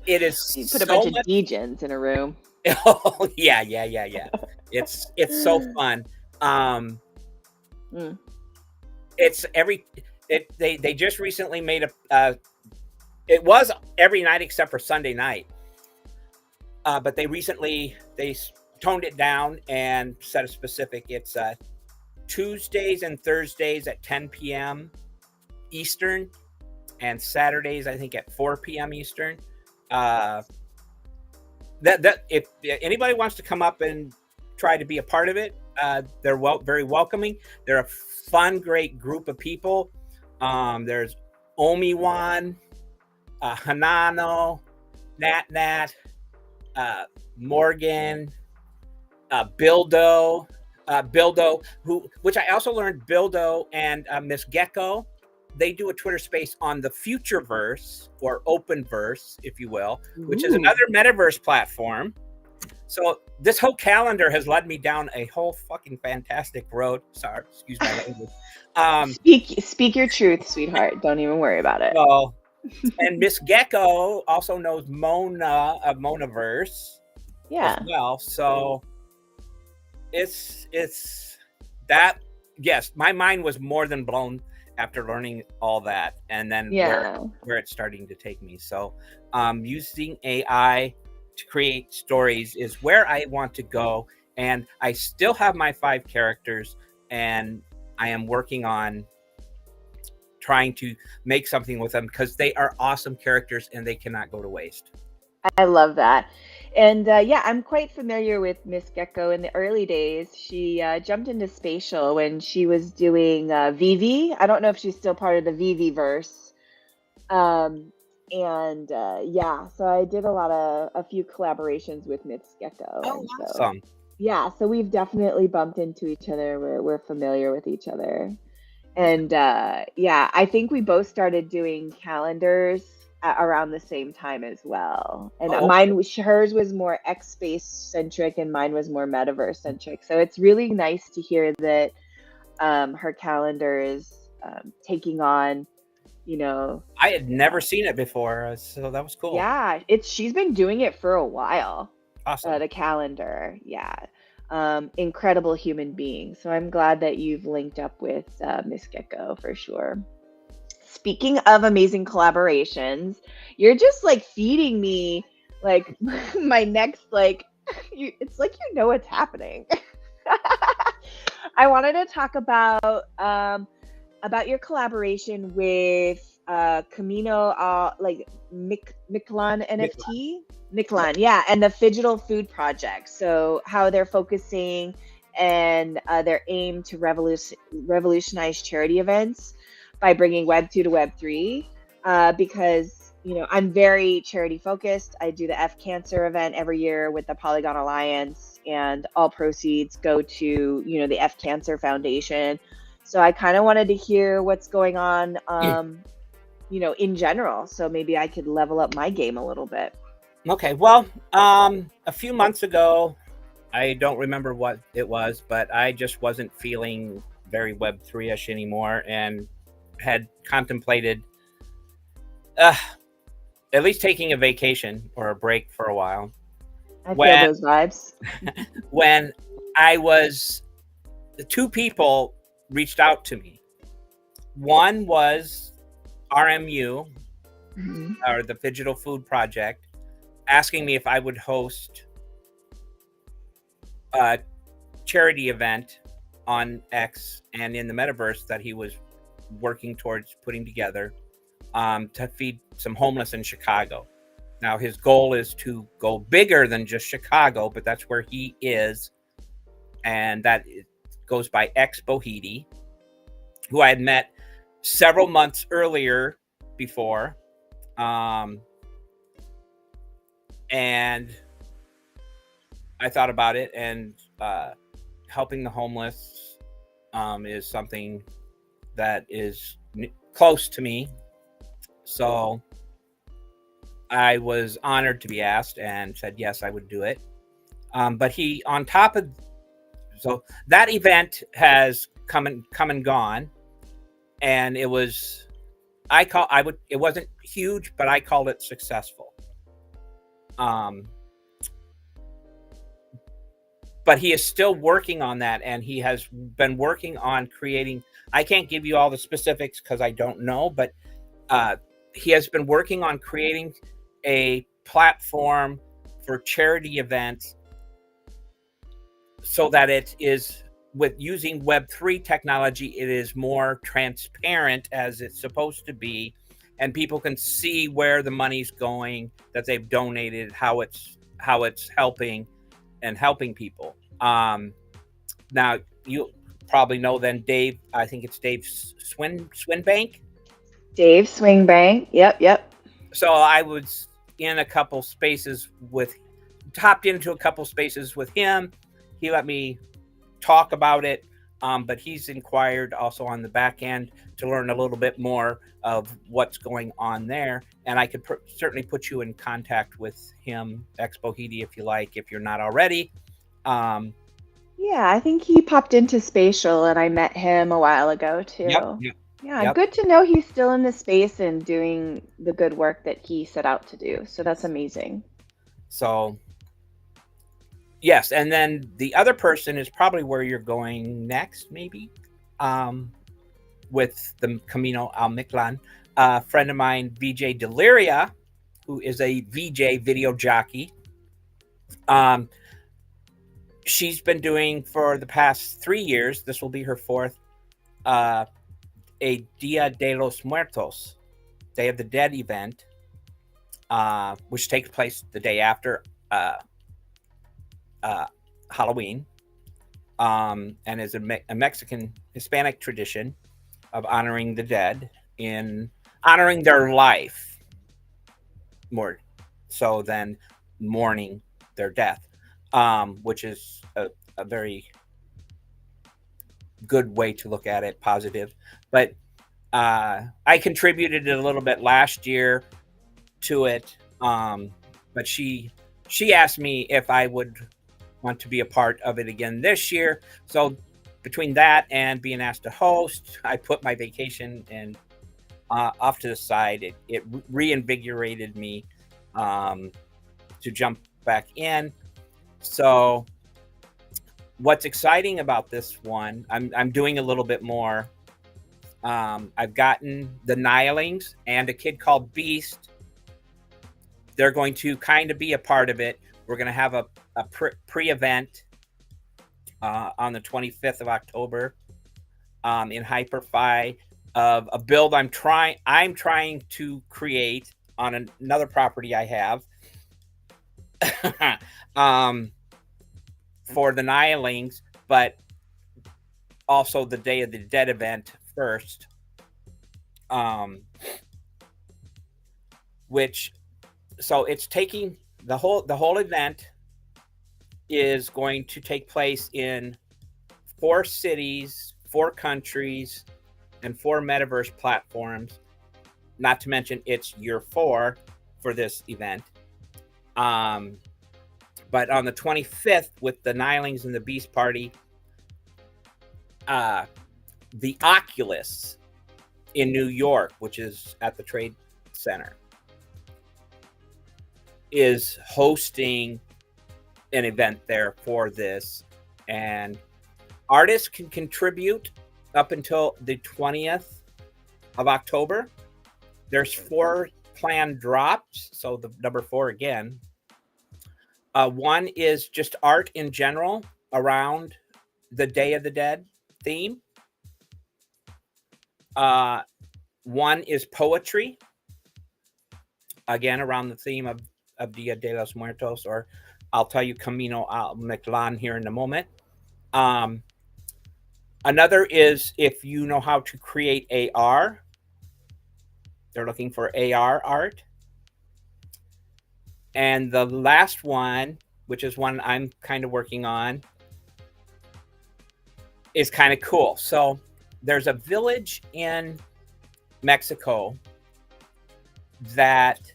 it is
you put a bunch of degens in a room.
Oh yeah. It's so fun. They just recently made it was every night except for Sunday night. But they toned it down and set a specific. It's Tuesdays and Thursdays at 10 p.m. Eastern, and Saturdays I think at 4 p.m. Eastern. That if anybody wants to come up and try to be a part of it, they're very welcoming. They're a fun, great group of people. There's Omiwan, Hanano, Nat. Morgan, Bildo, which I also learned Bildo and Miss Gecko, they do a Twitter space on the Futureverse, or Openverse, if you will, which is another metaverse platform. So this whole calendar has led me down a whole fucking fantastic road. Sorry, excuse my language.
Speak your truth, sweetheart. Don't even worry about it.
Well, and Miss Gecko also knows Mona of Monaverse, as well. So it's that. Yes, my mind was more than blown after learning all that, and then where it's starting to take me. So using AI to create stories is where I want to go, and I still have my 5 characters, and I am working on trying to make something with them because they are awesome characters and they cannot go to waste.
I love that. And I'm quite familiar with Miss Gecko. In the early days, she jumped into Spatial when she was doing Vivi. I don't know if she's still part of the Vivi verse. So I did a few collaborations with Miss Gecko.
Oh, awesome.
Yeah, so we've definitely bumped into each other. We're familiar with each other. And yeah, I think we both started doing calendars around the same time as well. And
Oh, okay.
hers was more X space centric, and mine was more metaverse centric. So it's really nice to hear that her calendar is taking on, you know,
I had never
uh,
seen it before, so that was cool.
yeah, she's been doing it for a while.
Awesome.
The calendar, yeah. Incredible human being. So I'm glad that you've linked up with Miss Gecko for sure. Speaking of amazing collaborations, you're just like feeding me like my next like it's like you know what's happening. I wanted to talk about your collaboration with Camino like Mictlan
Nicola.
NFT.
Yep.
Mictlan, yeah, and the Phygital Food Project. So how they're focusing and their aim to revolutionize charity events by bringing Web 2 to Web 3. Because I'm very charity focused. I do the F Cancer event every year with the Polygon Alliance, and all proceeds go to the F Cancer Foundation. So I kind of wanted to hear what's going on, in general. So maybe I could level up my game a little bit.
Okay. Well, a few months ago, I don't remember what it was, but I just wasn't feeling very Web3ish anymore, and had contemplated uh, at least taking a vacation or a break for a while.
I feel
When
those vibes.
when I was the two people reached out to me. One was RMU,
Mhm.
or the Phygital Food Project, asking me if I would host a charity event on X and in the metaverse that he was working towards putting together, to feed some homeless in Chicago. Now, his goal is to go bigger than just Chicago, but that's where he is. And that goes by X Bohidi, who I had met several months earlier before. Um, and I thought about it, and helping the homeless is something that is close to me. So I was honored to be asked and said yes, I would do it. But he, on top of, so that event has come and gone, and it was, it wasn't huge, but I called it successful. Um, but he is still working on that, and he has been working on creating. I can't give you all the specifics because I don't know, but he has been working on creating a platform for charity events so that it is, with using Web3 technology, it is more transparent as it's supposed to be, and people can see where the money's going that they've donated, how it's helping people. Now you probably know then Dave. I think it's Dave Swinbank.
Dave Swingbank. Yep, yep.
So I was in a couple spaces with, hopped into a couple spaces with him. He let me talk about it, but he's inquired also on the back end to learn a little bit more of what's going on there. And I could certainly put you in contact with him, Expohidi, if you like, if you're not already.
Yeah, I think he popped into Spatial and I met him a while ago
Yep,
too.
yep,
Yeah,
yep.
good to know he's still in the space and doing the good work that he set out to do. So that's amazing.
So yes, and then the other person is probably where you're going next, maybe, with the Camino al Mictlan. A friend of mine, VJ Deliria, who is a VJ video jockey. Um, she's been doing for the past 3 years. This will be her fourth. A Dia de los Muertos, Day of the Dead event, which takes place the day after Halloween, and is a Mexican Hispanic tradition of honoring the dead, in honoring their life more so than mourning their death. which is a very good way to look at it, positive. But I contributed a little bit last year to it, but she asked me if I would want to be a part of it again this year. So between that and being asked to host, I put my vacation and off to the side. It reinvigorated me to jump back in. So what's exciting about this one, I'm doing a little bit more. I've gotten the Nihilings and a kid called Beast. They're going to kind of be a part of it. We're going to have a pre-event on the 25th of October in Hyper-Fi of a build I'm trying to create on another property I have for the Nihilings, but also the Day of the Dead event first, which, so it's taking the whole event is going to take place in 4 cities, 4 countries, and 4 metaverse platforms. Not to mention it's year 4 for this event. But on the 25th, with the Nihilings and the Beast Party, the Oculus in New York, which is at the Trade Center, is hosting an event there for this. And artists can contribute up until the 20th of October. There's 4 planned drops. So the number 4 again. One is just art in general around the Day of the Dead theme. One is poetry, again around the theme of Dia de los Muertos, or I'll tell you Camino al Mictlán here in a moment. Another is if you know how to create AR. They're looking for AR art. And the last one, which is one I'm kind of working on, is kind of cool. So there's a village in Mexico that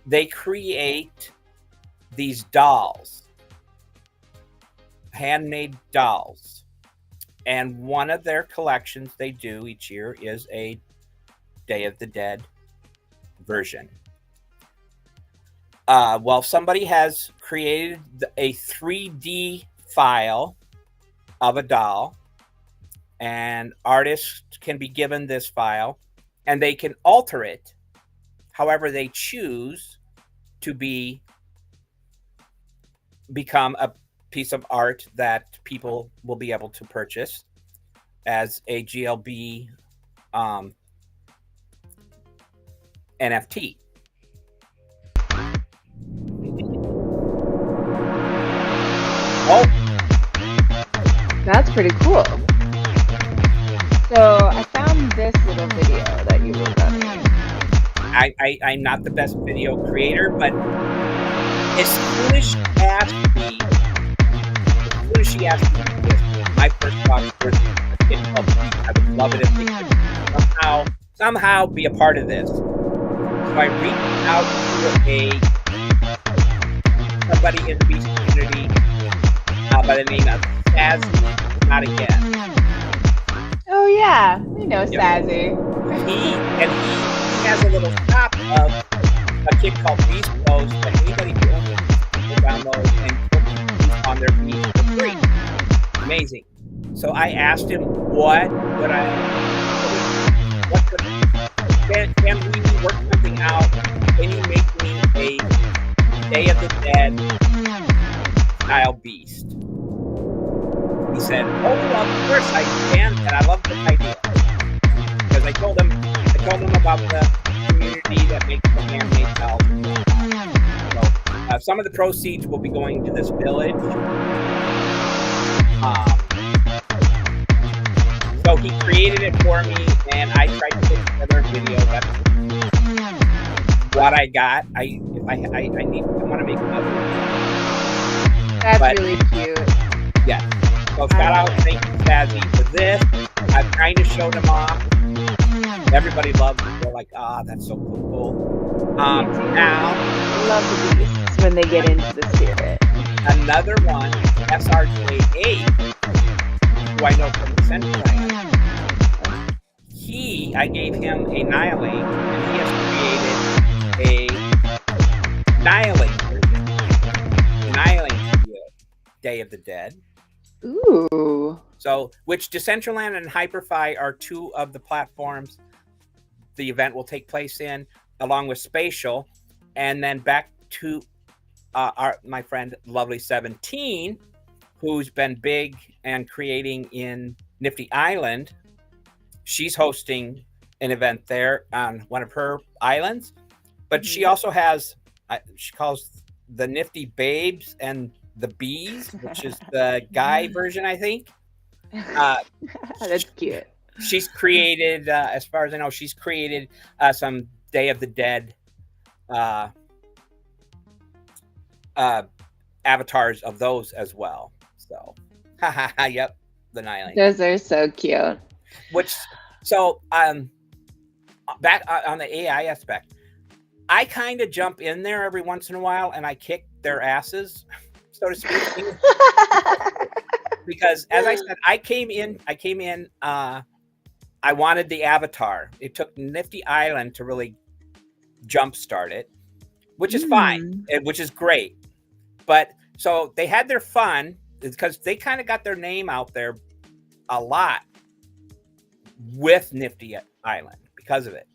they create these dolls, handmade dolls. And one of their collections they do each year is a Day of the Dead version. Well, somebody has created a 3D file of a doll, and artists can be given this file, and they can alter it however they choose to become a piece of art that people will be able to purchase as a GLB NFT. Oh,
That's pretty cool. So I found this little video that you wrote up.
I'm not the best video creator, but as soon as she asked me this, my first thought was, I would love it if they could somehow be a part of this. So I reached out to somebody in the beast community by the name of Sazzy, not again.
Oh yeah, we know Sazzy.
He has a little shop of a kid called Beast Clothes that anybody who owns it will download and put on their feet for free. Amazing. So I asked him, can we work something out? Can you make me a Day of the Dead style beast? He said, "Oh, of course I can, and I love this idea." Because I told him about the community that makes the handmade dolls. So some of the proceeds will be going to this village. So he created it for me, and I tried to put together a video. That's what I got. I want to make another one.
That's really cute.
Yeah. So shout out, thank you, Stazzy, for this. I've kind of showed them off. Everybody loves it. They're like, that's so cool. Now,
love the beasts when they get into the spirit.
Another one, SRJ8, who I know from Decentraland. I gave him a Nihiling, and he has created a Nihiling version. Nihiling Day of the Dead.
Ooh.
So, which Decentraland and Hyperfy are two of the platforms the event will take place in, along with Spatial. And then back to my friend Lovely 17, who's been big and creating in Nifty Island. She's hosting an event there on one of her islands, but she also has, she calls the Nifty Babes and the Bees, which is the guy version, I think.
That's cute.
She's created, as far as I know, she's created some Day of the Dead avatars of those as well. So, yep, the Nihiling.
Those are so cute.
Back on the AI aspect, I kind of jump in there every once in a while and I kick their asses, so to speak. Because as I said, I came in, I wanted the avatar. It took Nifty Island to really jumpstart it, which is fine, which is great. But so they had their fun because they kind of got their name out there a lot with Nifty Island because of it.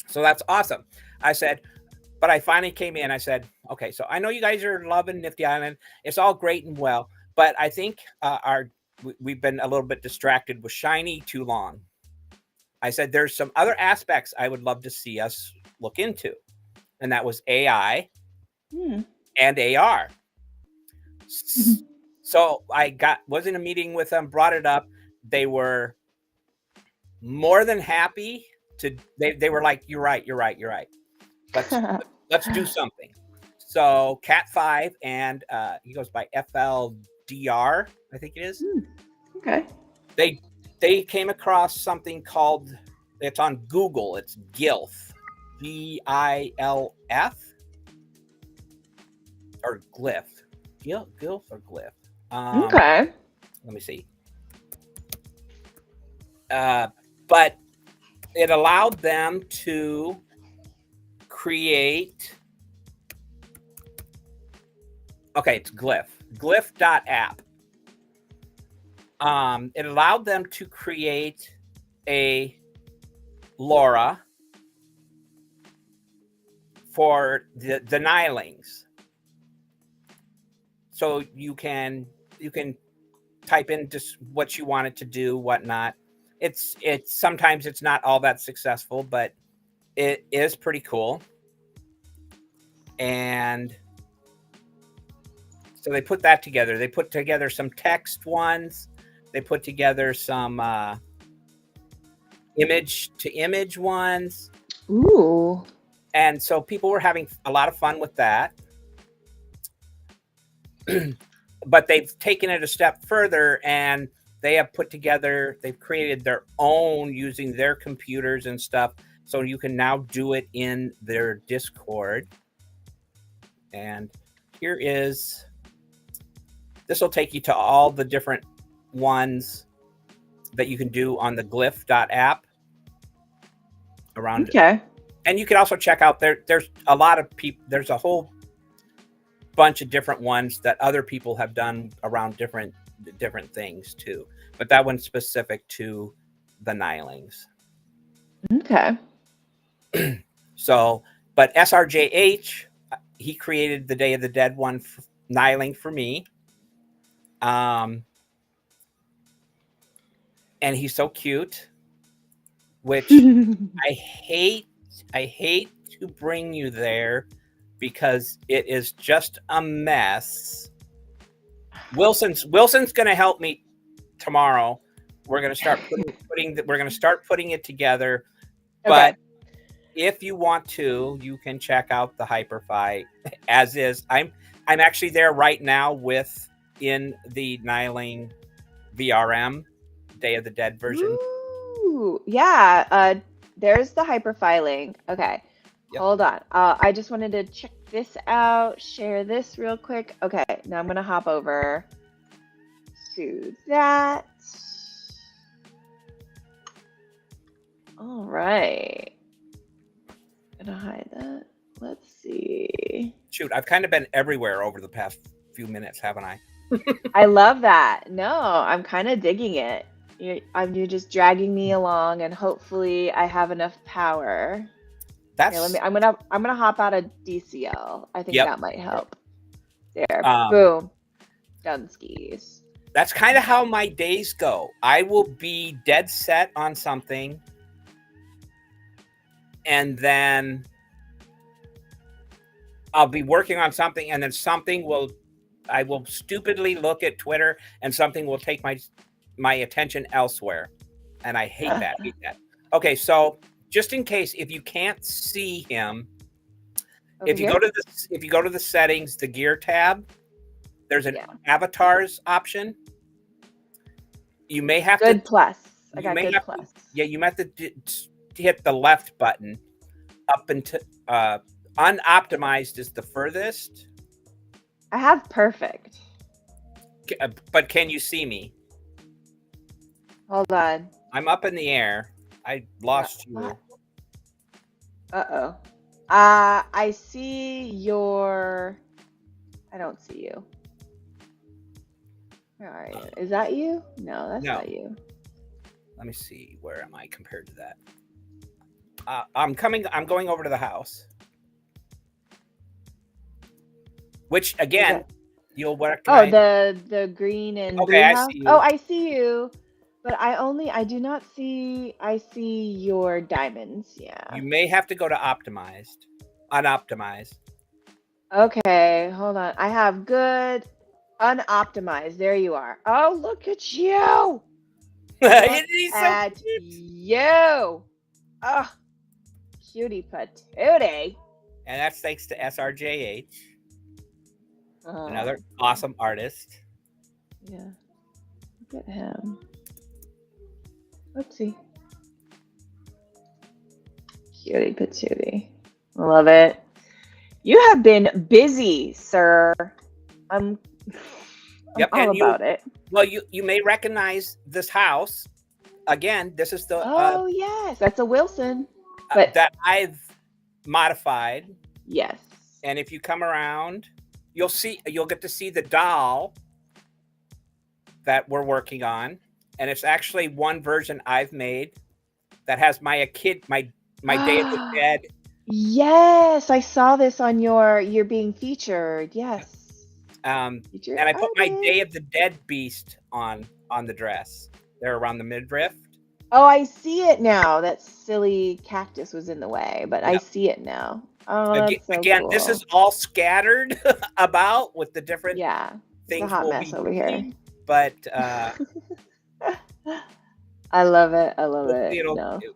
So that's awesome. I said, but I finally came in. I said, okay, so I know you guys are loving Nifty Island. It's all great and well, but I think we've been a little bit distracted with Shiny too long. I said, there's some other aspects I would love to see us look into. And that was AI and AR. So I was in a meeting with them, brought it up. They were more than happy to, they were like, you're right. Let's do something. So Cat 5 and he goes by FLDR, I think it is.
Okay.
They came across something called, it's on Google, it's GILF, GILF, or Glyph. GILF or Glyph?
Okay.
Let me see. But it allowed them to create, okay, it's Glyph, glyph.app. It allowed them to create a LoRa for the Nihilings. So you can type in just what you want it to do, whatnot. It's sometimes it's not all that successful, but it is pretty cool. And so they put that together. They put together some text ones. They put together some image to image ones.
Ooh.
And so people were having a lot of fun with that. But they've taken it a step further and they have they've created their own using their computers and stuff. So you can now do it in their Discord. And this will take you to all the different ones that you can do on the glyph.app around.
Okay.
And you can also check out there's a lot of people, there's a whole bunch of different ones that other people have done around different things too. But that one's specific to the Nihilings.
Okay.
So, but SRJH, he created the Day of the Dead one, Nihiling for me. And he's so cute, which I hate to bring you there because it is just a mess. Wilson's going to help me tomorrow. We're going to start putting it together.
Okay.
But if you want to, you can check out the Hyperfy as is. I'm I'm actually there right now in the Niling VRM Day of the Dead version.
Ooh, yeah. There's the hyperfile link. Okay,
Yep.
hold on. I just wanted to check this out, share this real quick. Okay, now I'm gonna hop over to that. All right. Gonna hide that. Let's see.
Shoot, I've kind of been everywhere over the past few minutes, haven't I?
I love that. No, I'm kind of digging it. You're just dragging me along, and hopefully I have enough power.
That's
Here, I'm gonna hop out of DCL. I think that might help. There, boom, done skis.
That's kind of how my days go. I will be dead set on something, and then I'll be working on something, and then I will stupidly look at Twitter, and something will take my attention elsewhere, and I hate that. Okay, so just in case, if you can't see him, if you go to the settings, the gear tab, there's an avatars option. You may have
good plus. I got good plus.
You might have to hit the left button up until unoptimized is the furthest.
I have perfect.
But can you see me?
Hold on.
I'm up in the air. I lost you.
Uh-oh. I see your... I don't see you. Where are you? Is that you? No, that's not you.
Let me see. Where am I compared to that? I'm going over to the house. Which, again, you'll work.
Oh, the green and blue house?
I see you.
Oh, I see you. But I do not see, I see your diamonds, yeah.
You may have to go to optimized, unoptimized.
Okay, hold on. I have good, unoptimized. There you are. Oh, look at you. Look at you. Oh, cutie patootie.
And that's thanks to SRJH, another awesome artist.
Yeah, look at him. Oopsie. Cutie patootie. Love it. You have been busy, sir. I'm all about it.
Well, you may recognize this house. Again, this is the...
Oh, yes. That's a Wilson. But
that I've modified.
Yes.
And if you come around, you'll get to see the doll that we're working on. And it's actually one version I've made that has my Day of the Dead.
Yes, I saw this on you're being featured. Yes.
And I put my Day of the Dead beast on the dress. They're around the midriff.
Oh, I see it now. That silly cactus was in the way, but I see it now. Oh, that's so cool.
This is all scattered about with the different things.
It's a hot mess over here.
But
I love it. I love it.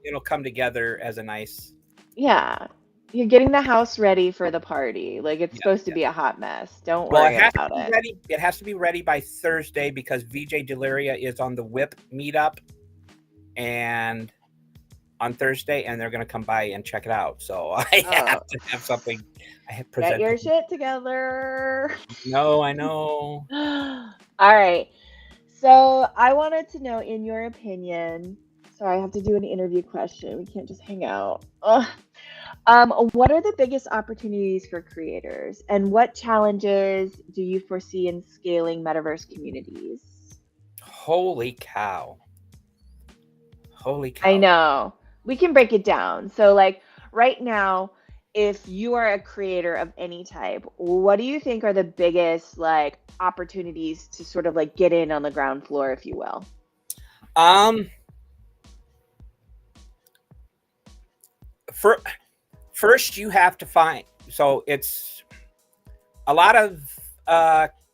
It'll come together as a nice.
Yeah. You're getting the house ready for the party. Like it's supposed to be a hot mess. Don't worry about it.
It has to be ready by Thursday because VJ Deliria is on the WHIP meetup and on Thursday, and they're going to come by and check it out. So I have to have something. I have
Get your shit together.
No, I know.
All right. So I wanted to know, in your opinion, sorry, I have to do an interview question. We can't just hang out. What are the biggest opportunities for creators, and what challenges do you foresee in scaling metaverse communities?
Holy cow.
I know. We can break it down. So like right now, if you are a creator of any type, what do you think are the biggest like opportunities to sort of like get in on the ground floor, if you will?
First you have to find, so it's a lot of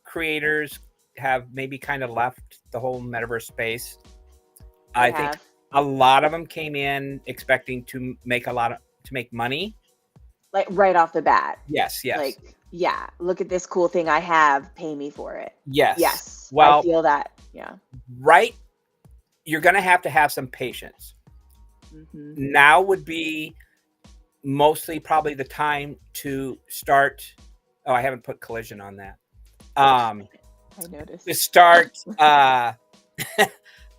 creators have maybe kind of left the whole metaverse space. I think a lot of them came in expecting to make money,
like right off the bat.
Yes.
Like Yeah, look at this cool thing I have, pay me for it.
Yes.
Yes, I
Well,
feel that. Yeah.
right. You're going to have some patience.
Hmm.
Now would be mostly probably the time to start. Oh, I haven't put collision on that.
I
To
noticed.
start,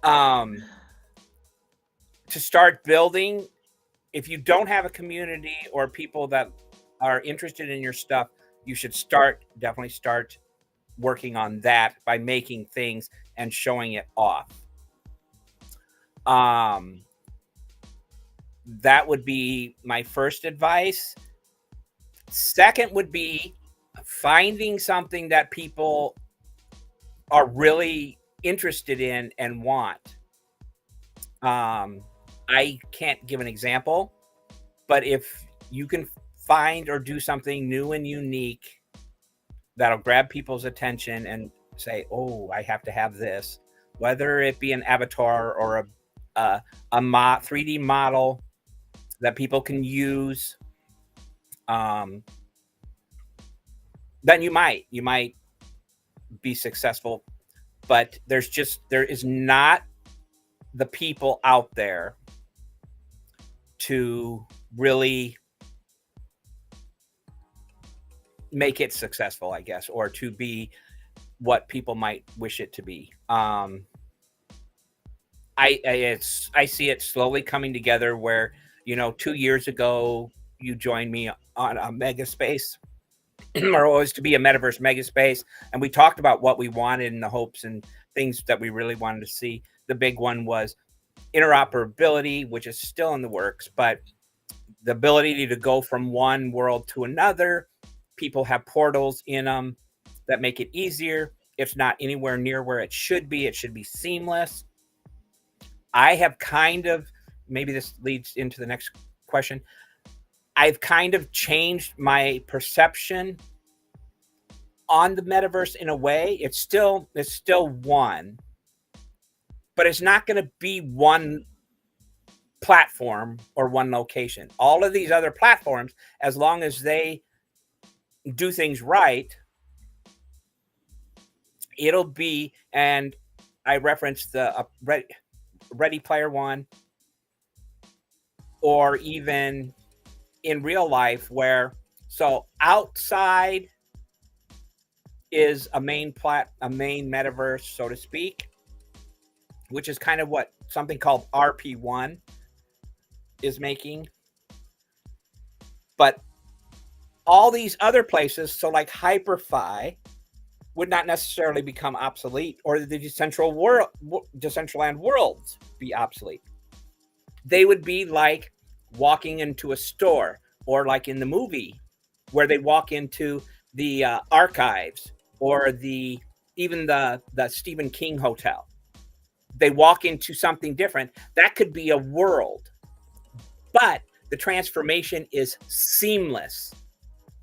um, to start building. If you don't have a community or people that are interested in your stuff, you should definitely start working on that by making things and showing it off. Um, that would be my first advice. Second would be finding something that people are really interested in and want. I can't give an example, but if you can find or do something new and unique that'll grab people's attention and say, "Oh, I have to have this," whether it be an avatar or a 3D model that people can use, um, then you might be successful. But there is not the people out there to really make it successful, I guess, or to be what people might wish it to be. I see it slowly coming together where, 2 years ago you joined me on a mega space or always to be a metaverse mega space, and we talked about what we wanted and the hopes and things that we really wanted to see. The big one was interoperability, which is still in the works, but the ability to go from one world to another. People have portals in them that make it easier. It's not anywhere near where it should be. It should be seamless. I have kind of, maybe this leads into the next question. I've kind of changed my perception on the metaverse in a way. It's still one, but it's not going to be one platform or one location. All of these other platforms, as long as they do things right, it'll be, and I referenced the Ready Player One, or even in real life, where so outside is a main metaverse, so to speak, which is kind of what something called RP1 is making. But all these other places, so like HyperFi, would not necessarily become obsolete, or the Decentraland worlds be obsolete. They would be like walking into a store, or like in the movie where they walk into the archives, or even the Stephen King hotel. They walk into something different. That could be a world, but the transformation is seamless.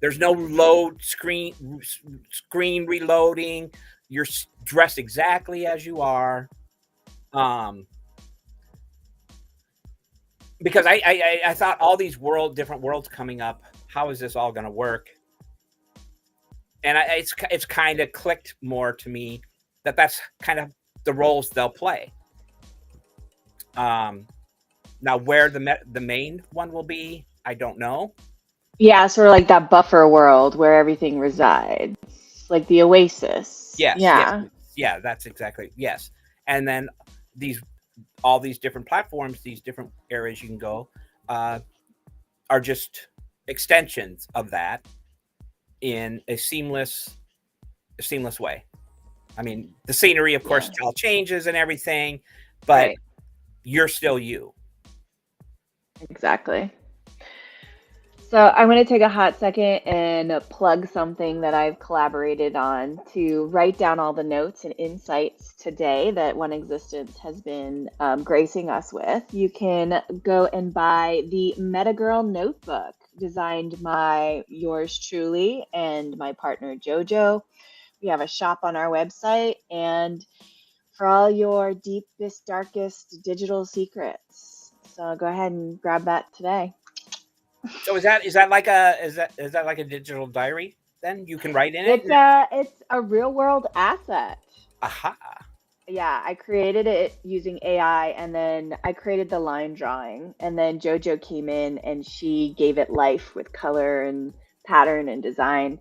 There's no screen reloading. You're dressed exactly as you are. Um, because I thought all these different worlds coming up, how is this all going to work? And it's kind of clicked more to me that that's kind of the roles they'll play. Now where the main one will be, I don't know.
Yeah, sort of like that buffer world where everything resides, like the oasis.
Yes, yes,
Yeah.
yeah, that's exactly, yes. And then all these different platforms, these different areas you can go, are just extensions of that in a seamless way. I mean, the scenery, of course,
Yeah.
all changes and everything, but
Right.
you're still you.
Exactly. So I'm going to take a hot second and plug something that I've collaborated on to write down all the notes and insights today that 1Existence has been gracing us with. You can go and buy the Metagirl Notebook, designed by yours truly and my partner Jojo. We have a shop on our website, and for all your deepest, darkest digital secrets. So go ahead and grab that today.
So is that like a digital diary? then you can write in it.
It's a real world asset.
Aha.
Yeah, I created it using AI, and then I created the line drawing, and then JoJo came in and she gave it life with color and pattern and design.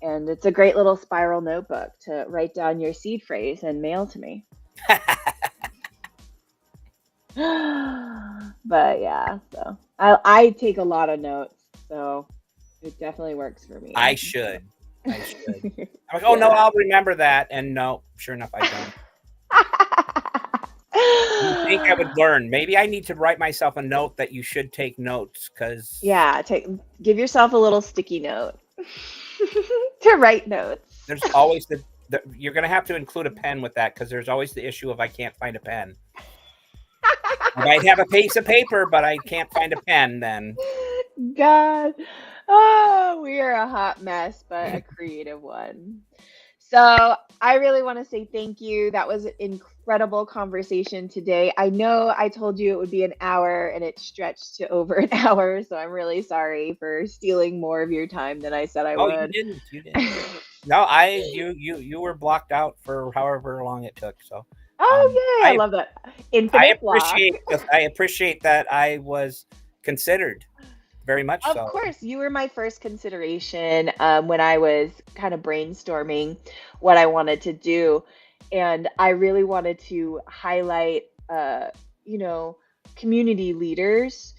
And it's a great little spiral notebook to write down your seed phrase and mail to me. But yeah, so I take a lot of notes, so it definitely works for me.
I should. I'm like, oh no,
Yeah.
I'll remember that. And no, sure enough, I don't. You think I would learn? Maybe I need to write myself a note that you should take notes, because
Yeah, give yourself a little sticky note to write notes.
there's always you're going to have to include a pen with that, because there's always the issue of I can't find a pen. I might have a piece of paper, but I can't find a pen then.
God. Oh, we are a hot mess, but a creative one. So I really want to say thank you. That was an incredible conversation today. I know I told you it would be an hour and it stretched to over an hour, so I'm really sorry for stealing more of your time than I said I would.
You didn't. No, you were blocked out for however long it took. So
Oh yay, I love that. Infinite block.
I appreciate that I was considered. Very much
Of
so.
course, you were my first consideration when I was kind of brainstorming what I wanted to do. And I really wanted to highlight, you know, community leaders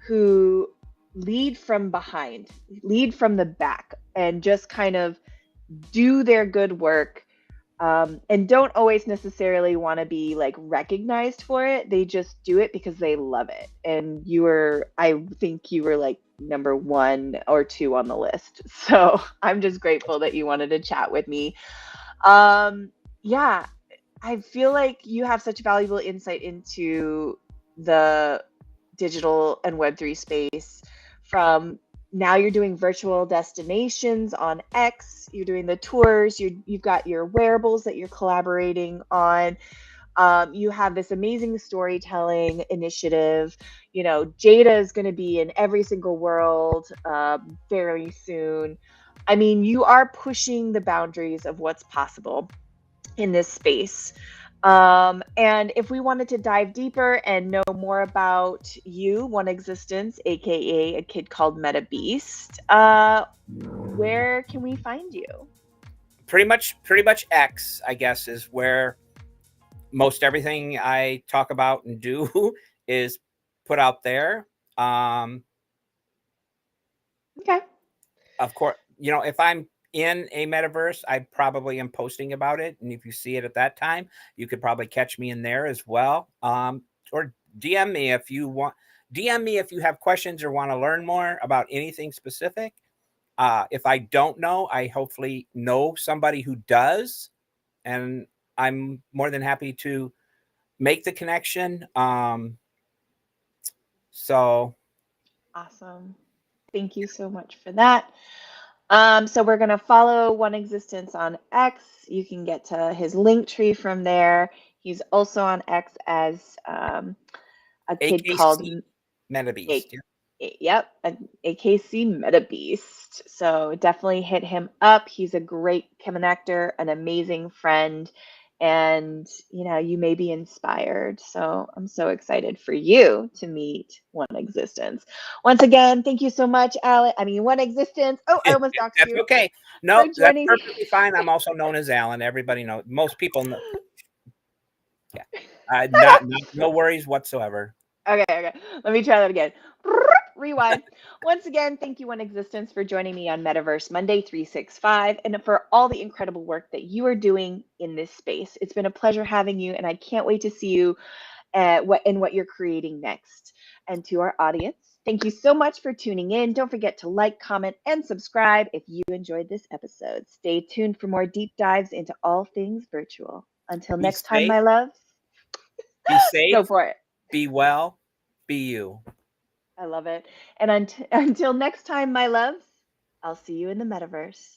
who lead from behind, lead from the back, and just kind of do their good work, and don't always necessarily want to be like recognized for it. They just do it because they love it. And I think you were like number 1 or 2 on the list. So I'm just grateful that you wanted to chat with me. Yeah, I feel like you have such valuable insight into the digital and Web3 space. From now you're doing virtual destinations on X, you're doing the tours, you've got your wearables that you're collaborating on. You have this amazing storytelling initiative. You know, Jada is going to be in every single world very soon. I mean, you are pushing the boundaries of what's possible in this space. And if we wanted to dive deeper and know more about you, 1Existence, aka a kid called Meta Beast, where can we find you?
Pretty much X, I guess, is where most everything I talk about and do is put out there.
Okay.
Of course, you know, if I'm in a metaverse, I probably am posting about it. And if you see it at that time, you could probably catch me in there as well. Or DM me if you want. DM me if you have questions or want to learn more about anything specific. If I don't know, I hopefully know somebody who does. And I'm more than happy to make the connection. So
awesome. Thank you so much for that. So we're going to follow 1Existence on X. You can get to his link tree from there. He's also on X as a kid
AKC
called
MetaBeast.
Yep, AKC Meta Beast. So definitely hit him up. He's a great connector, an amazing friend, and you know, you may be inspired. So I'm so excited for you to meet 1Existence. Once again, thank you so much, Alan. I mean, 1Existence. Oh, I almost doxed
That's
you.
okay. No, that's
joining me.
perfectly fine. I'm also known as Alan. Everybody knows. Most people know. Yeah. No worries whatsoever.
Okay. Let me try that again. Rewind. Once again, thank you, 1Existence, for joining me on Metaverse Monday 365 and for all the incredible work that you are doing in this space. It's been a pleasure having you, and I can't wait to see you what you're creating next. And to our audience, thank you so much for tuning in. Don't forget to like, comment, and subscribe if you enjoyed this episode. Stay tuned for more deep dives into all things virtual. Until next time, my loves.
Be safe.
Go for it.
Be well. Be you.
I love it. And until next time, my loves, I'll see you in the metaverse.